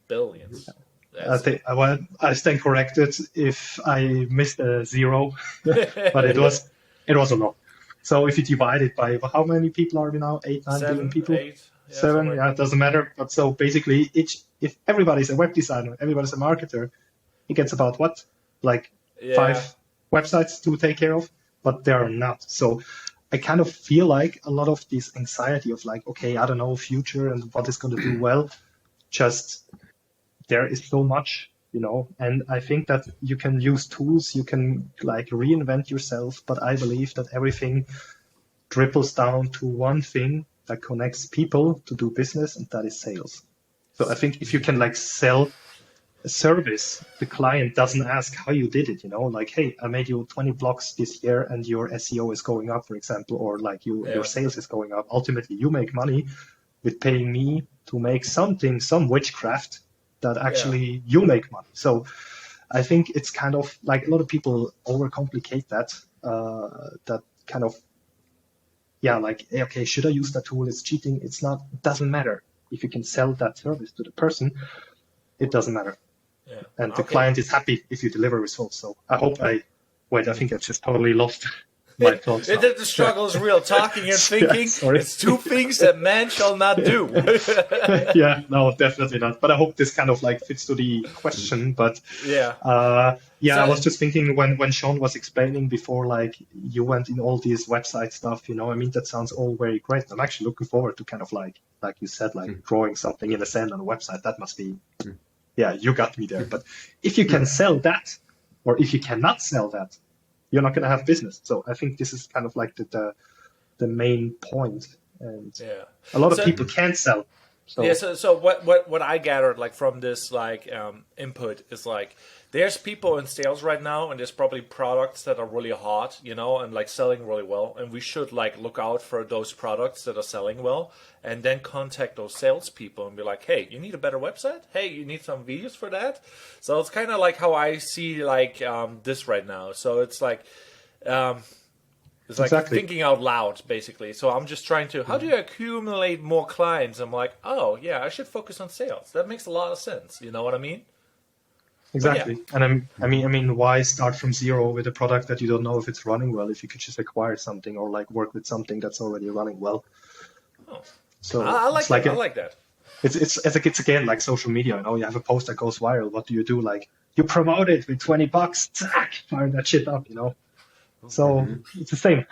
[SPEAKER 1] Billions.
[SPEAKER 3] I stand corrected if I missed a zero, but it was a lot. So if you divide it by how many people are we now? 8-9 billion people?
[SPEAKER 1] 8, yeah,
[SPEAKER 3] 7, yeah, it doesn't matter. But so basically, if everybody's a web designer, everybody's a marketer, it gets about what? Like 5 websites to take care of, but there are not. So I kind of feel like a lot of this anxiety of like, okay, I don't know, future and what is going to do well, just there is so much, and I think that you can use tools, you can like reinvent yourself, but I believe that everything trickles down to one thing that connects people to do business, and that is sales. So I think if you can like sell a service, the client doesn't ask how you did it, like, hey, I made you 20 blocks this year and your SEO is going up, for example, or like your sales is going up. Ultimately, you make money with paying me to make some witchcraft that actually you make money. So I think it's kind of like a lot of people overcomplicate that, that kind of, like, okay, should I use that tool? It's cheating. It's not, it doesn't matter. If you can sell that service to the person, it doesn't matter.
[SPEAKER 1] Yeah.
[SPEAKER 3] And the client is happy if you deliver results. So I think I just totally lost my thoughts.
[SPEAKER 1] The struggle is real. Talking and thinking, it's two things that man shall not do.
[SPEAKER 3] Yeah, no, definitely not. But I hope this kind of like fits to the question. But I was just thinking when Sean was explaining before, like you went in all these website stuff, that sounds all very great. I'm actually looking forward to kind of like you said, like drawing something in the sand on a website. That must be, you got me there. But if you can sell that, or if you cannot sell that, you're not going to have business. So I think this is kind of like the main point. And a lot of people can't sell.
[SPEAKER 1] So what I gathered like from this like input is like there's people in sales right now, and there's probably products that are really hot, and like selling really well, and we should like look out for those products that are selling well, and then contact those salespeople and be like, hey, you need a better website? Hey, you need some videos for that? So it's kind of like how I see like this right now. So it's like it's like
[SPEAKER 3] exactly.
[SPEAKER 1] Thinking out loud, basically. So I'm just trying to, how do you accumulate more clients? I'm like, oh, yeah, I should focus on sales. That makes a lot of sense. You know what I mean?
[SPEAKER 3] Exactly. And I mean, why start from zero with a product that you don't know if it's running well, if you could just acquire something or like work with something that's already running well?
[SPEAKER 1] Oh.
[SPEAKER 3] So
[SPEAKER 1] I like that.
[SPEAKER 3] It's again like social media. You have a post that goes viral. What do? Like you promote it with $20, fire that shit up, So it's the same.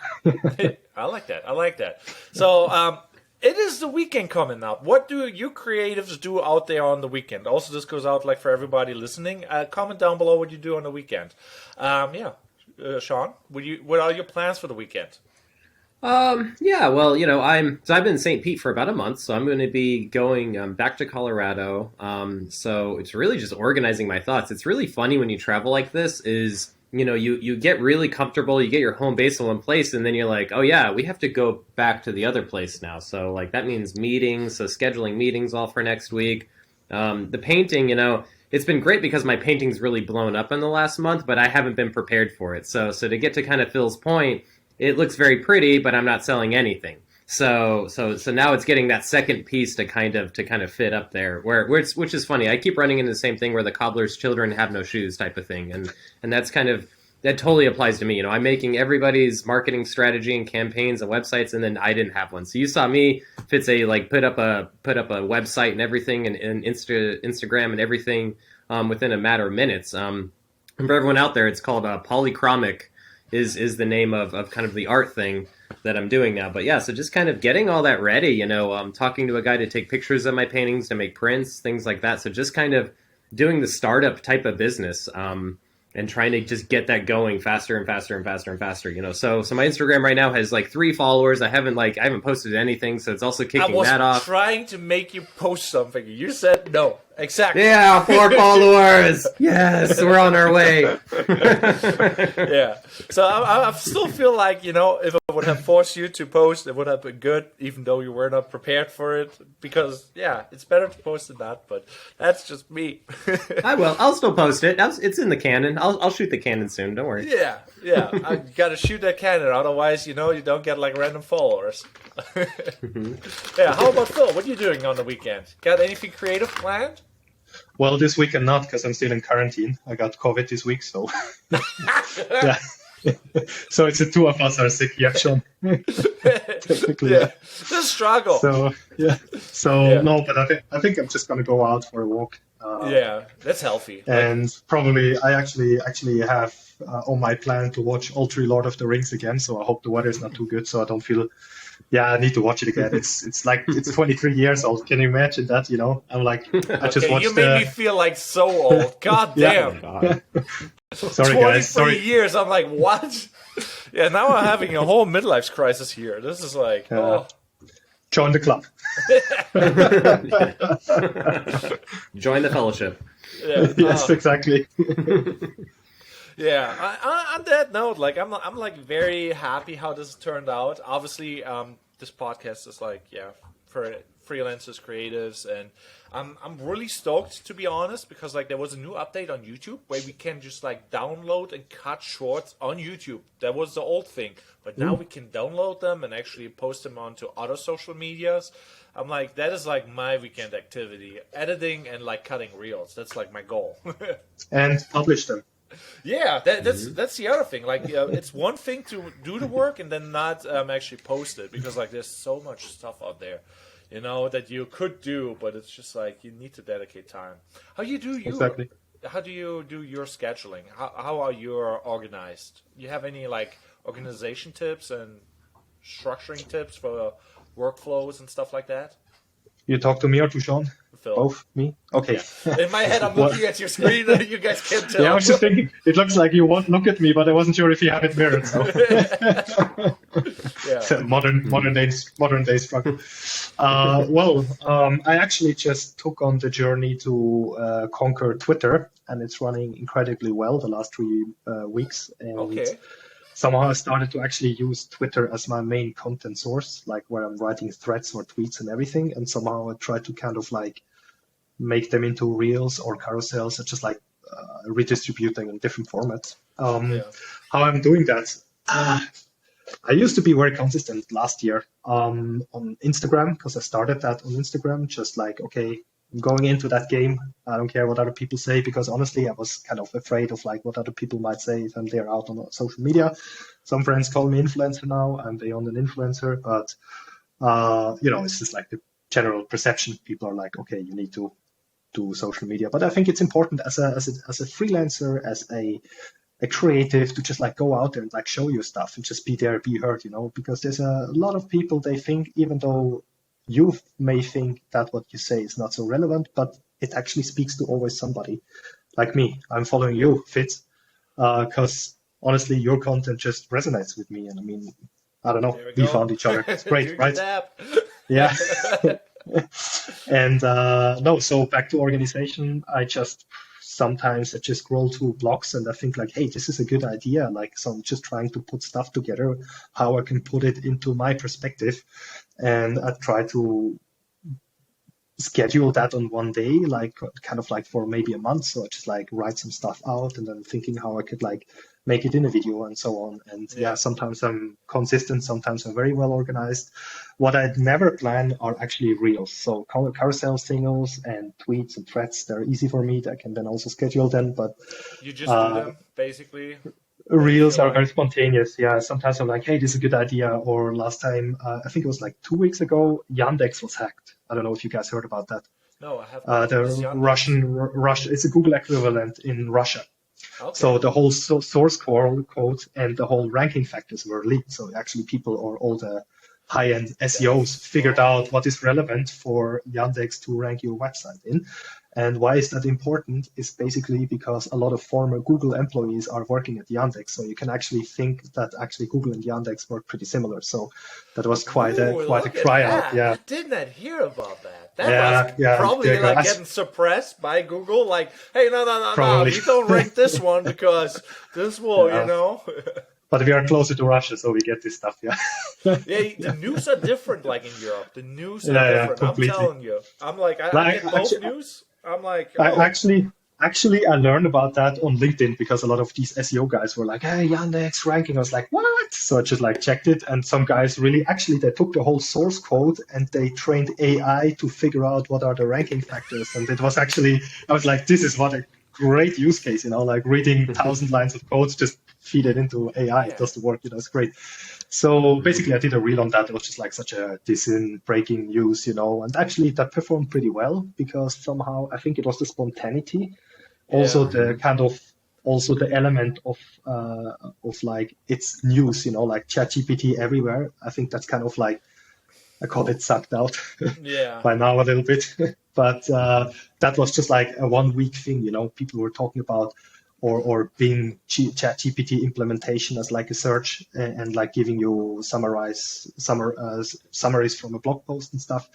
[SPEAKER 1] I like that. So it is the weekend coming up. What do you creatives do out there on the weekend? Also, this goes out like for everybody listening. Comment down below what you do on the weekend. Sean, what are your plans for the weekend?
[SPEAKER 2] Well, I've been in St. Pete for about a month, so I'm going to be going back to Colorado. So it's really just organizing my thoughts. It's really funny when you travel like this is, you get really comfortable, you get your home base in one place, and then you're like, oh yeah, we have to go back to the other place now. So like that means meetings, so scheduling meetings all for next week. The painting, it's been great because my painting's really blown up in the last month, but I haven't been prepared for it. So to get to kind of Phil's point, it looks very pretty, but I'm not selling anything. So now it's getting that second piece to kind of fit up there, which is funny. I keep running into the same thing where the cobbler's children have no shoes type of thing, and that's that totally applies to me. I'm making everybody's marketing strategy and campaigns and websites, and then I didn't have one. So you saw me, Fitz, put up a website and everything, and Instagram and everything within a matter of minutes. And for everyone out there, it's called polychromic is the name of kind of the art thing that I'm doing now. But yeah, so just kind of getting all that ready, talking to a guy to take pictures of my paintings, to make prints, things like that. So just kind of doing the startup type of business. and trying to just get that going faster and faster and faster and faster. So my Instagram right now has like 3 followers. I haven't posted anything, so it's also kicking that off.
[SPEAKER 1] I was trying to make you post something. You said no. Exactly.
[SPEAKER 2] Yeah, 4 followers. Yes, we're on our way.
[SPEAKER 1] Yeah. So I still feel like, if I would have forced you to post, it would have been good, even though you were not prepared for it. Because, yeah, it's better to post than not, but that's just me.
[SPEAKER 2] I will. I'll still post it. It's in the cannon. I'll shoot the cannon soon. Don't worry.
[SPEAKER 1] Yeah. I got to shoot that cannon. Otherwise, you don't get like random followers. Yeah. How about Phil? What are you doing on the weekend? Got anything creative planned?
[SPEAKER 3] Well, this weekend not, because I'm still in quarantine. I got COVID this week, so yeah. So it's the 2 of us are sick. Yeah, Sean. Technically,
[SPEAKER 1] yeah. The struggle.
[SPEAKER 3] So yeah. No, but I think I'm just gonna go out for a walk.
[SPEAKER 1] Yeah, that's healthy.
[SPEAKER 3] And probably I actually have on my plan to watch all 3 Lord of the Rings again. So I hope the weather is not too good, so I don't feel. Yeah, I need to watch it again. It's like it's 23 years old. Can you imagine that? I'm like, I just watched.
[SPEAKER 1] You made me feel like so old. God damn.
[SPEAKER 2] God.
[SPEAKER 3] Sorry,
[SPEAKER 1] 23
[SPEAKER 3] guys. Sorry.
[SPEAKER 1] years. I'm like, what? Yeah, now I'm having a whole midlife crisis here. This is like,
[SPEAKER 3] Join the club.
[SPEAKER 2] Join the fellowship.
[SPEAKER 1] Yeah.
[SPEAKER 3] Yes, exactly.
[SPEAKER 1] Yeah. On that note, like I'm like very happy how this turned out. Obviously, this podcast is like, for freelancers, creatives, and I'm really stoked, to be honest, because like there was a new update on YouTube where we can just like download and cut shorts on YouTube. That was the old thing, but now we can download them and actually post them onto other social medias. I'm like, that is like my weekend activity, editing and like cutting reels. That's like my goal.
[SPEAKER 3] And publish them.
[SPEAKER 1] Yeah, that's the other thing. Like, it's one thing to do the work and then not actually post it, because like there's so much stuff out there, that you could do, but it's just like you need to dedicate time. How do you do your scheduling? How are you organized? Do you have any like organization tips and structuring tips for workflows and stuff like that?
[SPEAKER 3] You talk to me or to Sean?
[SPEAKER 1] Phil.
[SPEAKER 3] Both? Me? Okay.
[SPEAKER 1] Yeah. In my head, I'm looking at your screen. You guys can't tell.
[SPEAKER 3] Yeah, I was just thinking, it looks like you won't look at me, but I wasn't sure if you have it mirrored. So.
[SPEAKER 1] Yeah.
[SPEAKER 3] Modern day struggle. I actually just took on the journey to conquer Twitter, and it's running incredibly well the last 3 weeks. And somehow I started to actually use Twitter as my main content source, like where I'm writing threads or tweets and everything. And somehow I try to kind of like make them into reels or carousels, and just like redistributing in different formats. How I'm doing that? I used to be very consistent last year on Instagram, because I started that on Instagram, just like, okay, I'm going into that game. I don't care what other people say, because honestly, I was kind of afraid of like what other people might say if I'm there out on social media. Some friends call me influencer now. I'm beyond an influencer, but it's just like the general perception. People are like, okay, you need to do social media. But I think it's important as a freelancer, as a creative, to just like go out there and like show your stuff and just be there, be heard, because there's a lot of people, they think, even though you may think that what you say is not so relevant, but it actually speaks to always somebody. Like me, I'm following you, Fitz, because honestly, your content just resonates with me. And I mean, I don't know, we found each other. It's great, right? Yeah. And so back to organization, sometimes I just scroll through blogs and I think like, hey, this is a good idea. Like, so I'm just trying to put stuff together, how I can put it into my perspective. And I try to schedule that on one day, like kind of like for maybe a month. So I just like write some stuff out and then thinking how I could like make it in a video and so on. And sometimes I'm consistent, sometimes I'm very well organized. What I'd never plan are actually reels. So carousel singles and tweets and threads, they're easy for me. I can then also schedule them, but
[SPEAKER 1] you just do them basically.
[SPEAKER 3] Reels are very spontaneous. Yeah, sometimes I'm like, hey, this is a good idea. Or last time, I think it was like 2 weeks ago, Yandex was hacked. I don't know if you guys heard about that.
[SPEAKER 1] No, I haven't.
[SPEAKER 3] The Russia, it's a Google equivalent in Russia. Okay. So the whole source code and the whole ranking factors were leaked. So actually people or all the high-end SEOs figured out what is relevant for Yandex to rank your website in. And why is that important is basically because a lot of former Google employees are working at Yandex. So you can actually think that actually Google and Yandex work pretty similar. So that was quite a cry out. Yeah.
[SPEAKER 1] I did not hear about that. That was probably like getting suppressed by Google. Like, hey, no, we don't rank this one because this will, you know.
[SPEAKER 3] But we are closer to Russia, so we get this stuff, yeah.
[SPEAKER 1] The news are different, like in Europe. The news are different. I'm telling you. I'm like, I get both news. I'm like,
[SPEAKER 3] I actually learned about that on LinkedIn because a lot of these SEO guys were like, hey, Yandex ranking. I was like, what? So I just like checked it, and some guys really they took the whole source code and they trained AI to figure out what are the ranking factors. And it was actually, I was like, this is what a great use case, you know, like reading 1,000 lines of code, just feed it into AI. It does the work, you know, it's great. So basically I did a reel on that. It was just like such a breaking news, you know, and actually that performed pretty well because somehow I think it was the spontaneity, also the kind of, also the element of like it's news, you know, like ChatGPT everywhere. I think that's kind of like, I call it sucked out by now a little bit. But that was just like a 1 week thing, you know, people were talking about or being ChatGPT implementation as like a search and like giving you summaries from a blog post and stuff.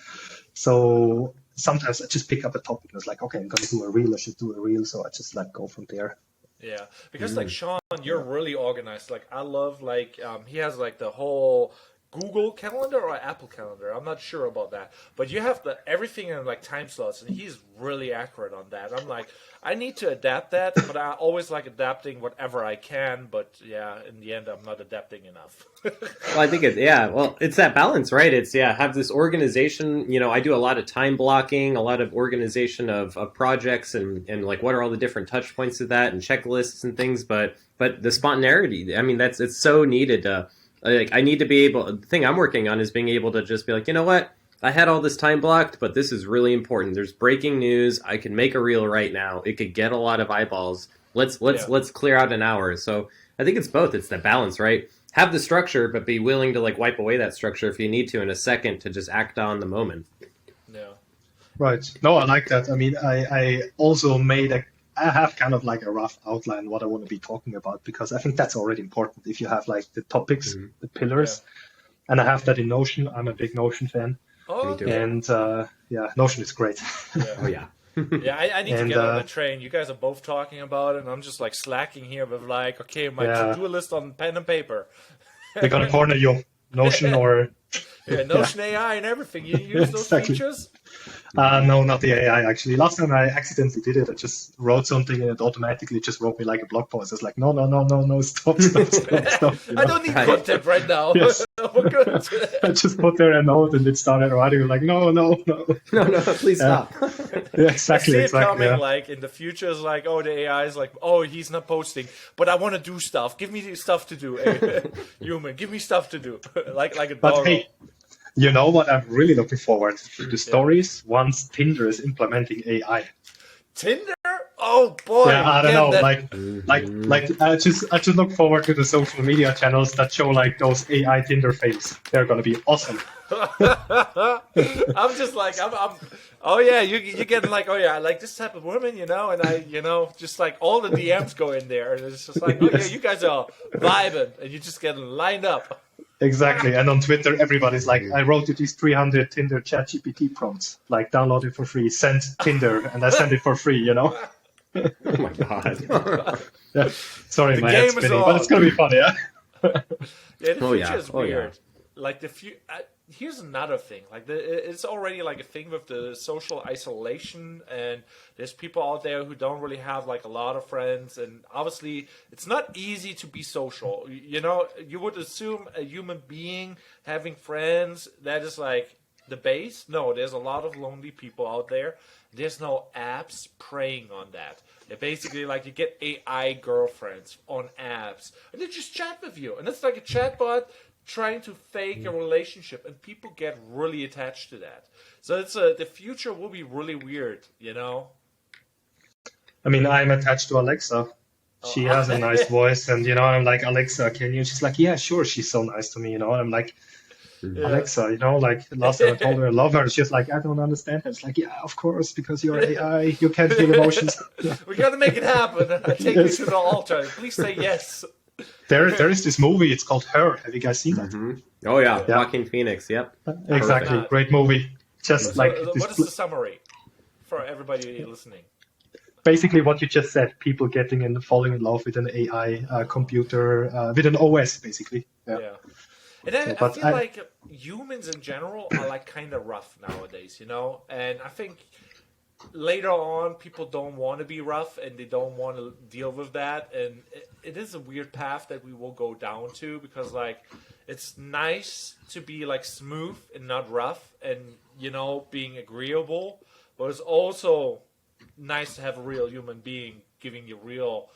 [SPEAKER 3] So sometimes I just pick up a topic and it's like, okay, I'm going to do a reel. I should do a reel. So I just like go from there.
[SPEAKER 1] Yeah, because like Sean, you're really organized. Like I love like he has like the whole Google Calendar or Apple Calendar. I'm not sure about that, but you have everything in like time slots, and he's really accurate on that. I'm like, I need to adapt that, but I always like adapting whatever I can. But yeah, in the end, I'm not adapting enough.
[SPEAKER 2] Well, I think it's that balance, right? It's have this organization. You know, I do a lot of time blocking, a lot of organization of projects, and like what are all the different touch points of that, and checklists and things. But the spontaneity, I mean, it's so needed. Like I need to be able. The thing I'm working on is being able to just be like, you know what, I had all this time blocked, but this is really important. There's breaking news. I can make a reel right now. It could get a lot of eyeballs. Let's clear out an hour. So I think it's both. It's the balance, right? Have the structure, but be willing to like wipe away that structure if you need to in a second to just act on the moment.
[SPEAKER 1] Yeah.
[SPEAKER 3] Right. No, I like that. I mean, I also I have kind of like a rough outline what I want to be talking about because I think that's already important. If you have like the topics, the pillars, and I have that in Notion. I'm a big Notion fan.
[SPEAKER 1] Oh,
[SPEAKER 3] and Notion is great.
[SPEAKER 2] Oh yeah.
[SPEAKER 1] I need to get on the train. You guys are both talking about it, and I'm just like slacking here with like, okay, my to-do list on pen and paper.
[SPEAKER 3] They're gonna corner you, Notion or
[SPEAKER 1] Notion AI and everything. You use those features?
[SPEAKER 3] No, not the AI actually. Last time I accidentally did it. I just wrote something and it automatically just wrote me like a blog post. It's like, no, stop. You know?
[SPEAKER 1] I don't need content right now.
[SPEAKER 3] Yes.
[SPEAKER 1] We're good.
[SPEAKER 3] I just put there a note and it started writing like, no,
[SPEAKER 2] please stop.
[SPEAKER 3] Yeah, exactly.
[SPEAKER 1] I see it coming like in the future is like, oh, the AI is like, oh, he's not posting, but I want to do stuff. Give me stuff to do. Human, give me stuff to do. like a dog.
[SPEAKER 3] But hey, you know what I'm really looking forward to? The stories once Tinder is implementing AI.
[SPEAKER 1] Tinder? Oh boy!
[SPEAKER 3] Yeah, I don't know. Like I just look forward to the social media channels that show like those AI Tinder fails. They're gonna be awesome.
[SPEAKER 1] I'm just like oh yeah, you're getting like, oh yeah, I like this type of woman, you know, and I, you know, just like all the DMs go in there, and it's just like, oh yeah, you guys are vibing, and you're just getting lined up.
[SPEAKER 3] Exactly, and on Twitter, everybody's like, I wrote you these 300 Tinder ChatGPT prompts, like download it for free, send Tinder, and I send it for free, you know?
[SPEAKER 2] Oh my god.
[SPEAKER 3] Yeah. Sorry, my head's spinning, but it's gonna be fun, yeah?
[SPEAKER 1] Yeah, the future is weird. Like here's another thing. Like it's already like a thing with the social isolation, and there's people out there who don't really have like a lot of friends, and obviously it's not easy to be social. You know, you would assume a human being having friends, that is like the base. No, there's a lot of lonely people out there. There's no apps preying on that. They're basically like you get AI girlfriends on apps, and they just chat with you, and it's like a chatbot trying to fake a relationship, and people get really attached to that. So it's the future will be really weird, you know.
[SPEAKER 3] I mean, I'm attached to Alexa. She has a nice voice, and you know, I'm like, Alexa, can you? She's like, yeah, sure. She's so nice to me, you know. And I'm like, Alexa, like last time I told her I love her, she's like, I don't understand her. It's like, yeah, of course, because you're AI, you can't feel emotions.
[SPEAKER 1] We got to make it happen. I take you to the altar. Please say yes.
[SPEAKER 3] There is this movie. It's called Her. Have you guys seen that?
[SPEAKER 2] Oh yeah, Joaquin Phoenix. Yep.
[SPEAKER 3] Exactly. Great movie. Just
[SPEAKER 1] what is the summary for everybody listening?
[SPEAKER 3] Basically, what you just said: people falling in love with an AI computer, with an OS, basically. Yeah.
[SPEAKER 1] And I feel like humans in general are like kind of rough nowadays, And I think later on, people don't want to be rough and they don't want to deal with that. And it is a weird path that we will go down to, because like it's nice to be like smooth and not rough and, being agreeable. But it's also nice to have a real human being giving you real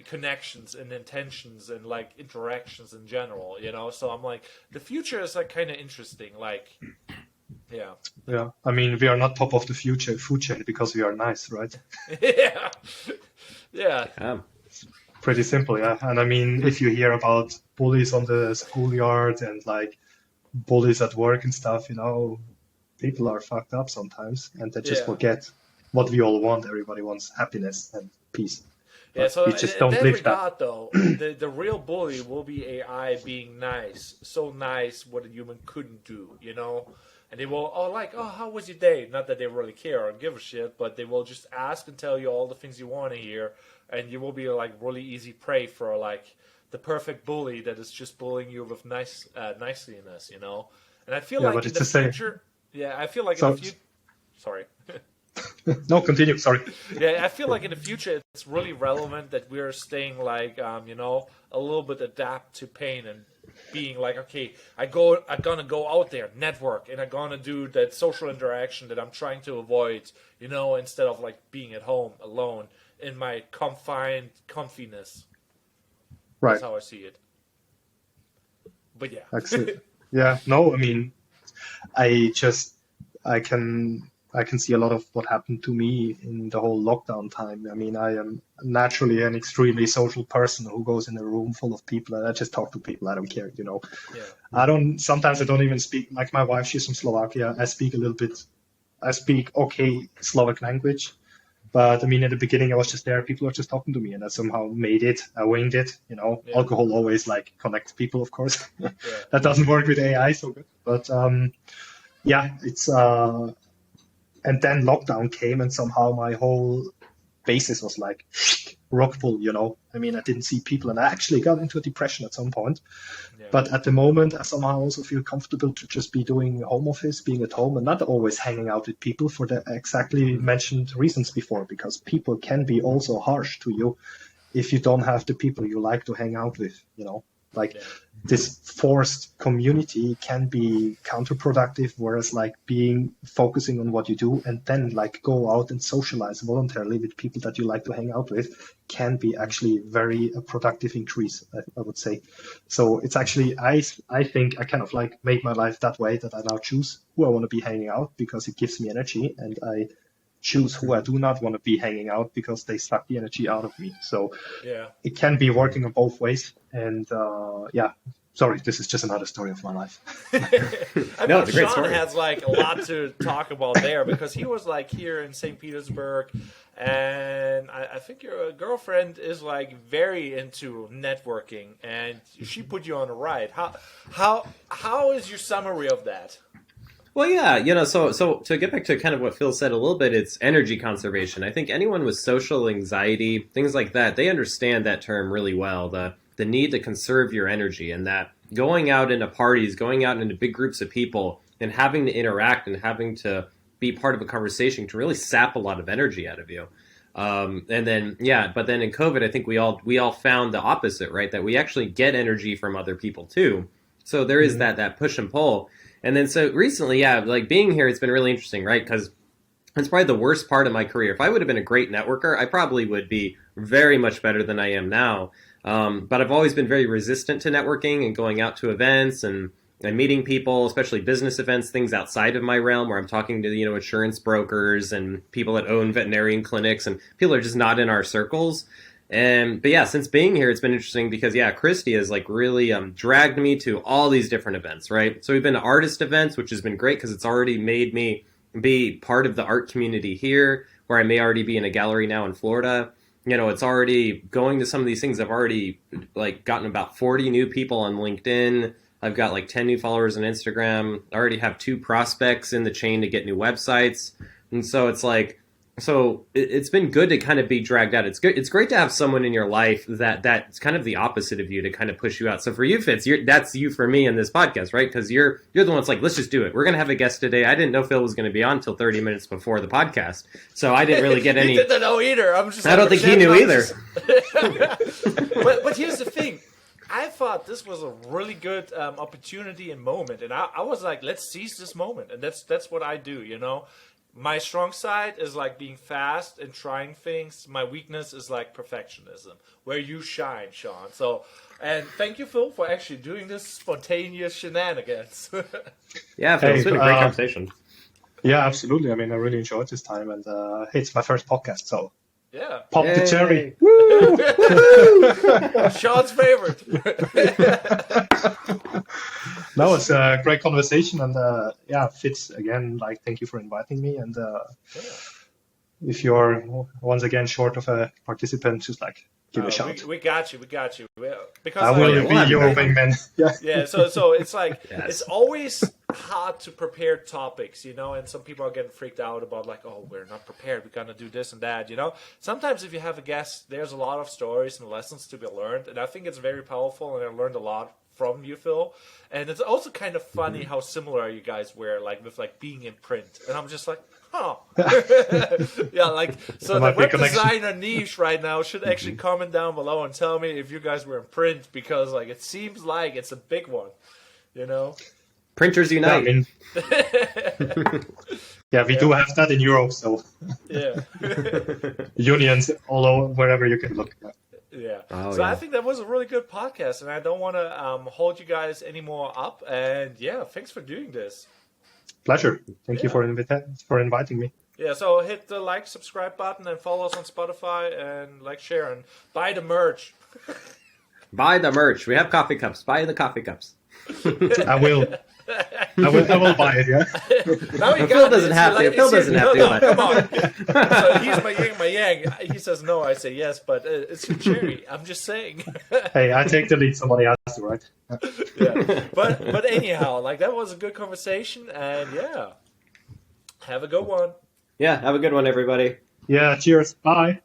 [SPEAKER 1] connections and intentions and like interactions in general, So I'm like, the future is like kind of interesting. Like, yeah.
[SPEAKER 3] Yeah. I mean, we are not top of the food chain because we are nice, right?
[SPEAKER 1] Yeah. Yeah.
[SPEAKER 3] Pretty simple, yeah. And I mean, if you hear about bullies on the schoolyard and like bullies at work and stuff, people are fucked up sometimes and they just forget what we all want. Everybody wants happiness and peace.
[SPEAKER 1] Yeah, so
[SPEAKER 3] we just don't
[SPEAKER 1] in that
[SPEAKER 3] live
[SPEAKER 1] regard,
[SPEAKER 3] that.
[SPEAKER 1] Though, the real bully will be AI being nice, so nice what a human couldn't do, And they will, how was your day? Not that they really care or give a shit, but they will just ask and tell you all the things you want to hear, and you will be like really easy prey for like the perfect bully that is just bullying you with niceliness, And I feel like in the future, I feel like in the future. Sorry.
[SPEAKER 3] No, continue. Sorry.
[SPEAKER 1] Yeah, I feel like in the future it's really relevant that we're staying like, a little bit adapt to pain and being like, okay, I'm gonna go out there, network, and I'm gonna do that social interaction that I'm trying to avoid, instead of like being at home alone in my confined comfiness.
[SPEAKER 3] Right.
[SPEAKER 1] That's how I see it. But yeah.
[SPEAKER 3] Excellent. Yeah. No, I mean, I can see a lot of what happened to me in the whole lockdown time. I mean, I am naturally an extremely social person who goes in a room full of people and I just talk to people. I don't care, Yeah. Sometimes I don't even speak, like my wife, she's from Slovakia. I speak okay Slovak language. But I mean, at the beginning, I was just there. People were just talking to me and I somehow made it. I winged it, Yeah. Alcohol always like connects people, of course. Yeah. That doesn't work with AI so good. But it's... And then lockdown came and somehow my whole basis was like rock pull, I mean, I didn't see people and I actually got into a depression at some point. Yeah. But at the moment, I somehow also feel comfortable to just be doing home office, being at home and not always hanging out with people for the exactly mentioned reasons before, because people can be also harsh to you if you don't have the people you like to hang out with, This forced community can be counterproductive, whereas like focusing on what you do and then like go out and socialize voluntarily with people that you like to hang out with can be actually very productive increase, I would say. So it's actually, I think I kind of like made my life that way that I now choose who I want to be hanging out because it gives me energy, and I choose who I do not want to be hanging out because they suck the energy out of me. So it can be working on both ways. And sorry, this is just another story of my life.
[SPEAKER 1] I mean, it's a great story. Has like a lot to talk about there because he was like here in St. Petersburg, and I think your girlfriend is like very into networking, and she put you on a ride. How is your summary of that?
[SPEAKER 2] Well, yeah, so to get back to kind of what Phil said a little bit, it's energy conservation. I think anyone with social anxiety, things like that, they understand that term really well, the need to conserve your energy, and that going out into parties, going out into big groups of people and having to interact and having to be part of a conversation can really sap a lot of energy out of you. But then in COVID, I think we all found the opposite, right? That we actually get energy from other people too. So there is that push and pull. And then so recently, like being here, it's been really interesting, right? Because it's probably the worst part of my career. If I would have been a great networker, I probably would be very much better than I am now. But I've always been very resistant to networking and going out to events and meeting people, especially business events, things outside of my realm where I'm talking to, insurance brokers and people that own veterinarian clinics, and people are just not in our circles. But yeah, since being here, it's been interesting because Christy has like really dragged me to all these different events, right? So we've been to artist events, which has been great because it's already made me be part of the art community here, where I may already be in a gallery now in Florida. It's already going to some of these things. I've already like gotten about 40 new people on LinkedIn. I've got like 10 new followers on Instagram. I already have 2 prospects in the chain to get new websites. And so it's like, it's been good to kind of be dragged out. It's good. It's great to have someone in your life that's kind of the opposite of you to kind of push you out. So for you, Fitz, that's you for me in this podcast, right? Because you're the one that's like, let's just do it. We're going to have a guest today. I didn't know Phil was going to be on until 30 minutes before the podcast. So I didn't really get any.
[SPEAKER 1] He didn't know either.
[SPEAKER 2] I don't think he knew either.
[SPEAKER 1] But here's the thing. I thought this was a really good opportunity and moment. And I was like, let's seize this moment. And that's what I do, My strong side is like being fast and trying things. My weakness is like perfectionism, where you shine, Sean. So, and thank you, Phil, for actually doing this spontaneous shenanigans.
[SPEAKER 2] Yeah, Phil, it's been a great conversation.
[SPEAKER 3] Yeah, absolutely. I mean, I really enjoyed this time, and it's my first podcast, so
[SPEAKER 1] yeah,
[SPEAKER 3] pop the cherry.
[SPEAKER 1] Sean's favorite.
[SPEAKER 3] That was a great conversation, and Fitz, again, like, thank you for inviting me. And if you're once again short of a participant, just like give a shout.
[SPEAKER 1] We got you. Because
[SPEAKER 3] I will be your wingman.
[SPEAKER 1] Yeah. So it's like
[SPEAKER 2] Yes.
[SPEAKER 1] It's always hard to prepare topics, and some people are getting freaked out about like, oh, we're not prepared. We're gonna do this and that, Sometimes if you have a guest, there's a lot of stories and lessons to be learned, and I think it's very powerful. And I learned a lot from you, Phil. And it's also kind of funny how similar you guys were, like with like being in print. And I'm just like, huh. Yeah, like so the web designer niche right now should actually comment down below and tell me if you guys were in print, because like it seems like it's a big one,
[SPEAKER 2] Printers unite.
[SPEAKER 3] Yeah, we do have that in Europe, so
[SPEAKER 1] yeah.
[SPEAKER 3] unions all over wherever you can look.
[SPEAKER 1] Yeah.
[SPEAKER 2] Oh,
[SPEAKER 1] so
[SPEAKER 2] yeah.
[SPEAKER 1] I think that was a really good podcast, and I don't want to hold you guys any more up. And yeah, thanks for doing this.
[SPEAKER 3] Pleasure. Thank you for inviting me.
[SPEAKER 1] Yeah, so hit the like, subscribe button, and follow us on Spotify, and like, share, and buy the merch.
[SPEAKER 2] Buy the merch. We have coffee cups. Buy the coffee cups.
[SPEAKER 3] I will buy it. Yeah.
[SPEAKER 1] Now you
[SPEAKER 2] Phil doesn't have to. Phil doesn't have to.
[SPEAKER 1] No, come on. So he's my yin, my yang. He says no, I say yes, but it's your cherry. I'm just saying.
[SPEAKER 3] Hey, I take the lead. Somebody has to, right?
[SPEAKER 1] Yeah. But anyhow, like that was a good conversation, and yeah, have a good one.
[SPEAKER 2] Yeah, have a good one, everybody.
[SPEAKER 3] Yeah. Cheers. Bye.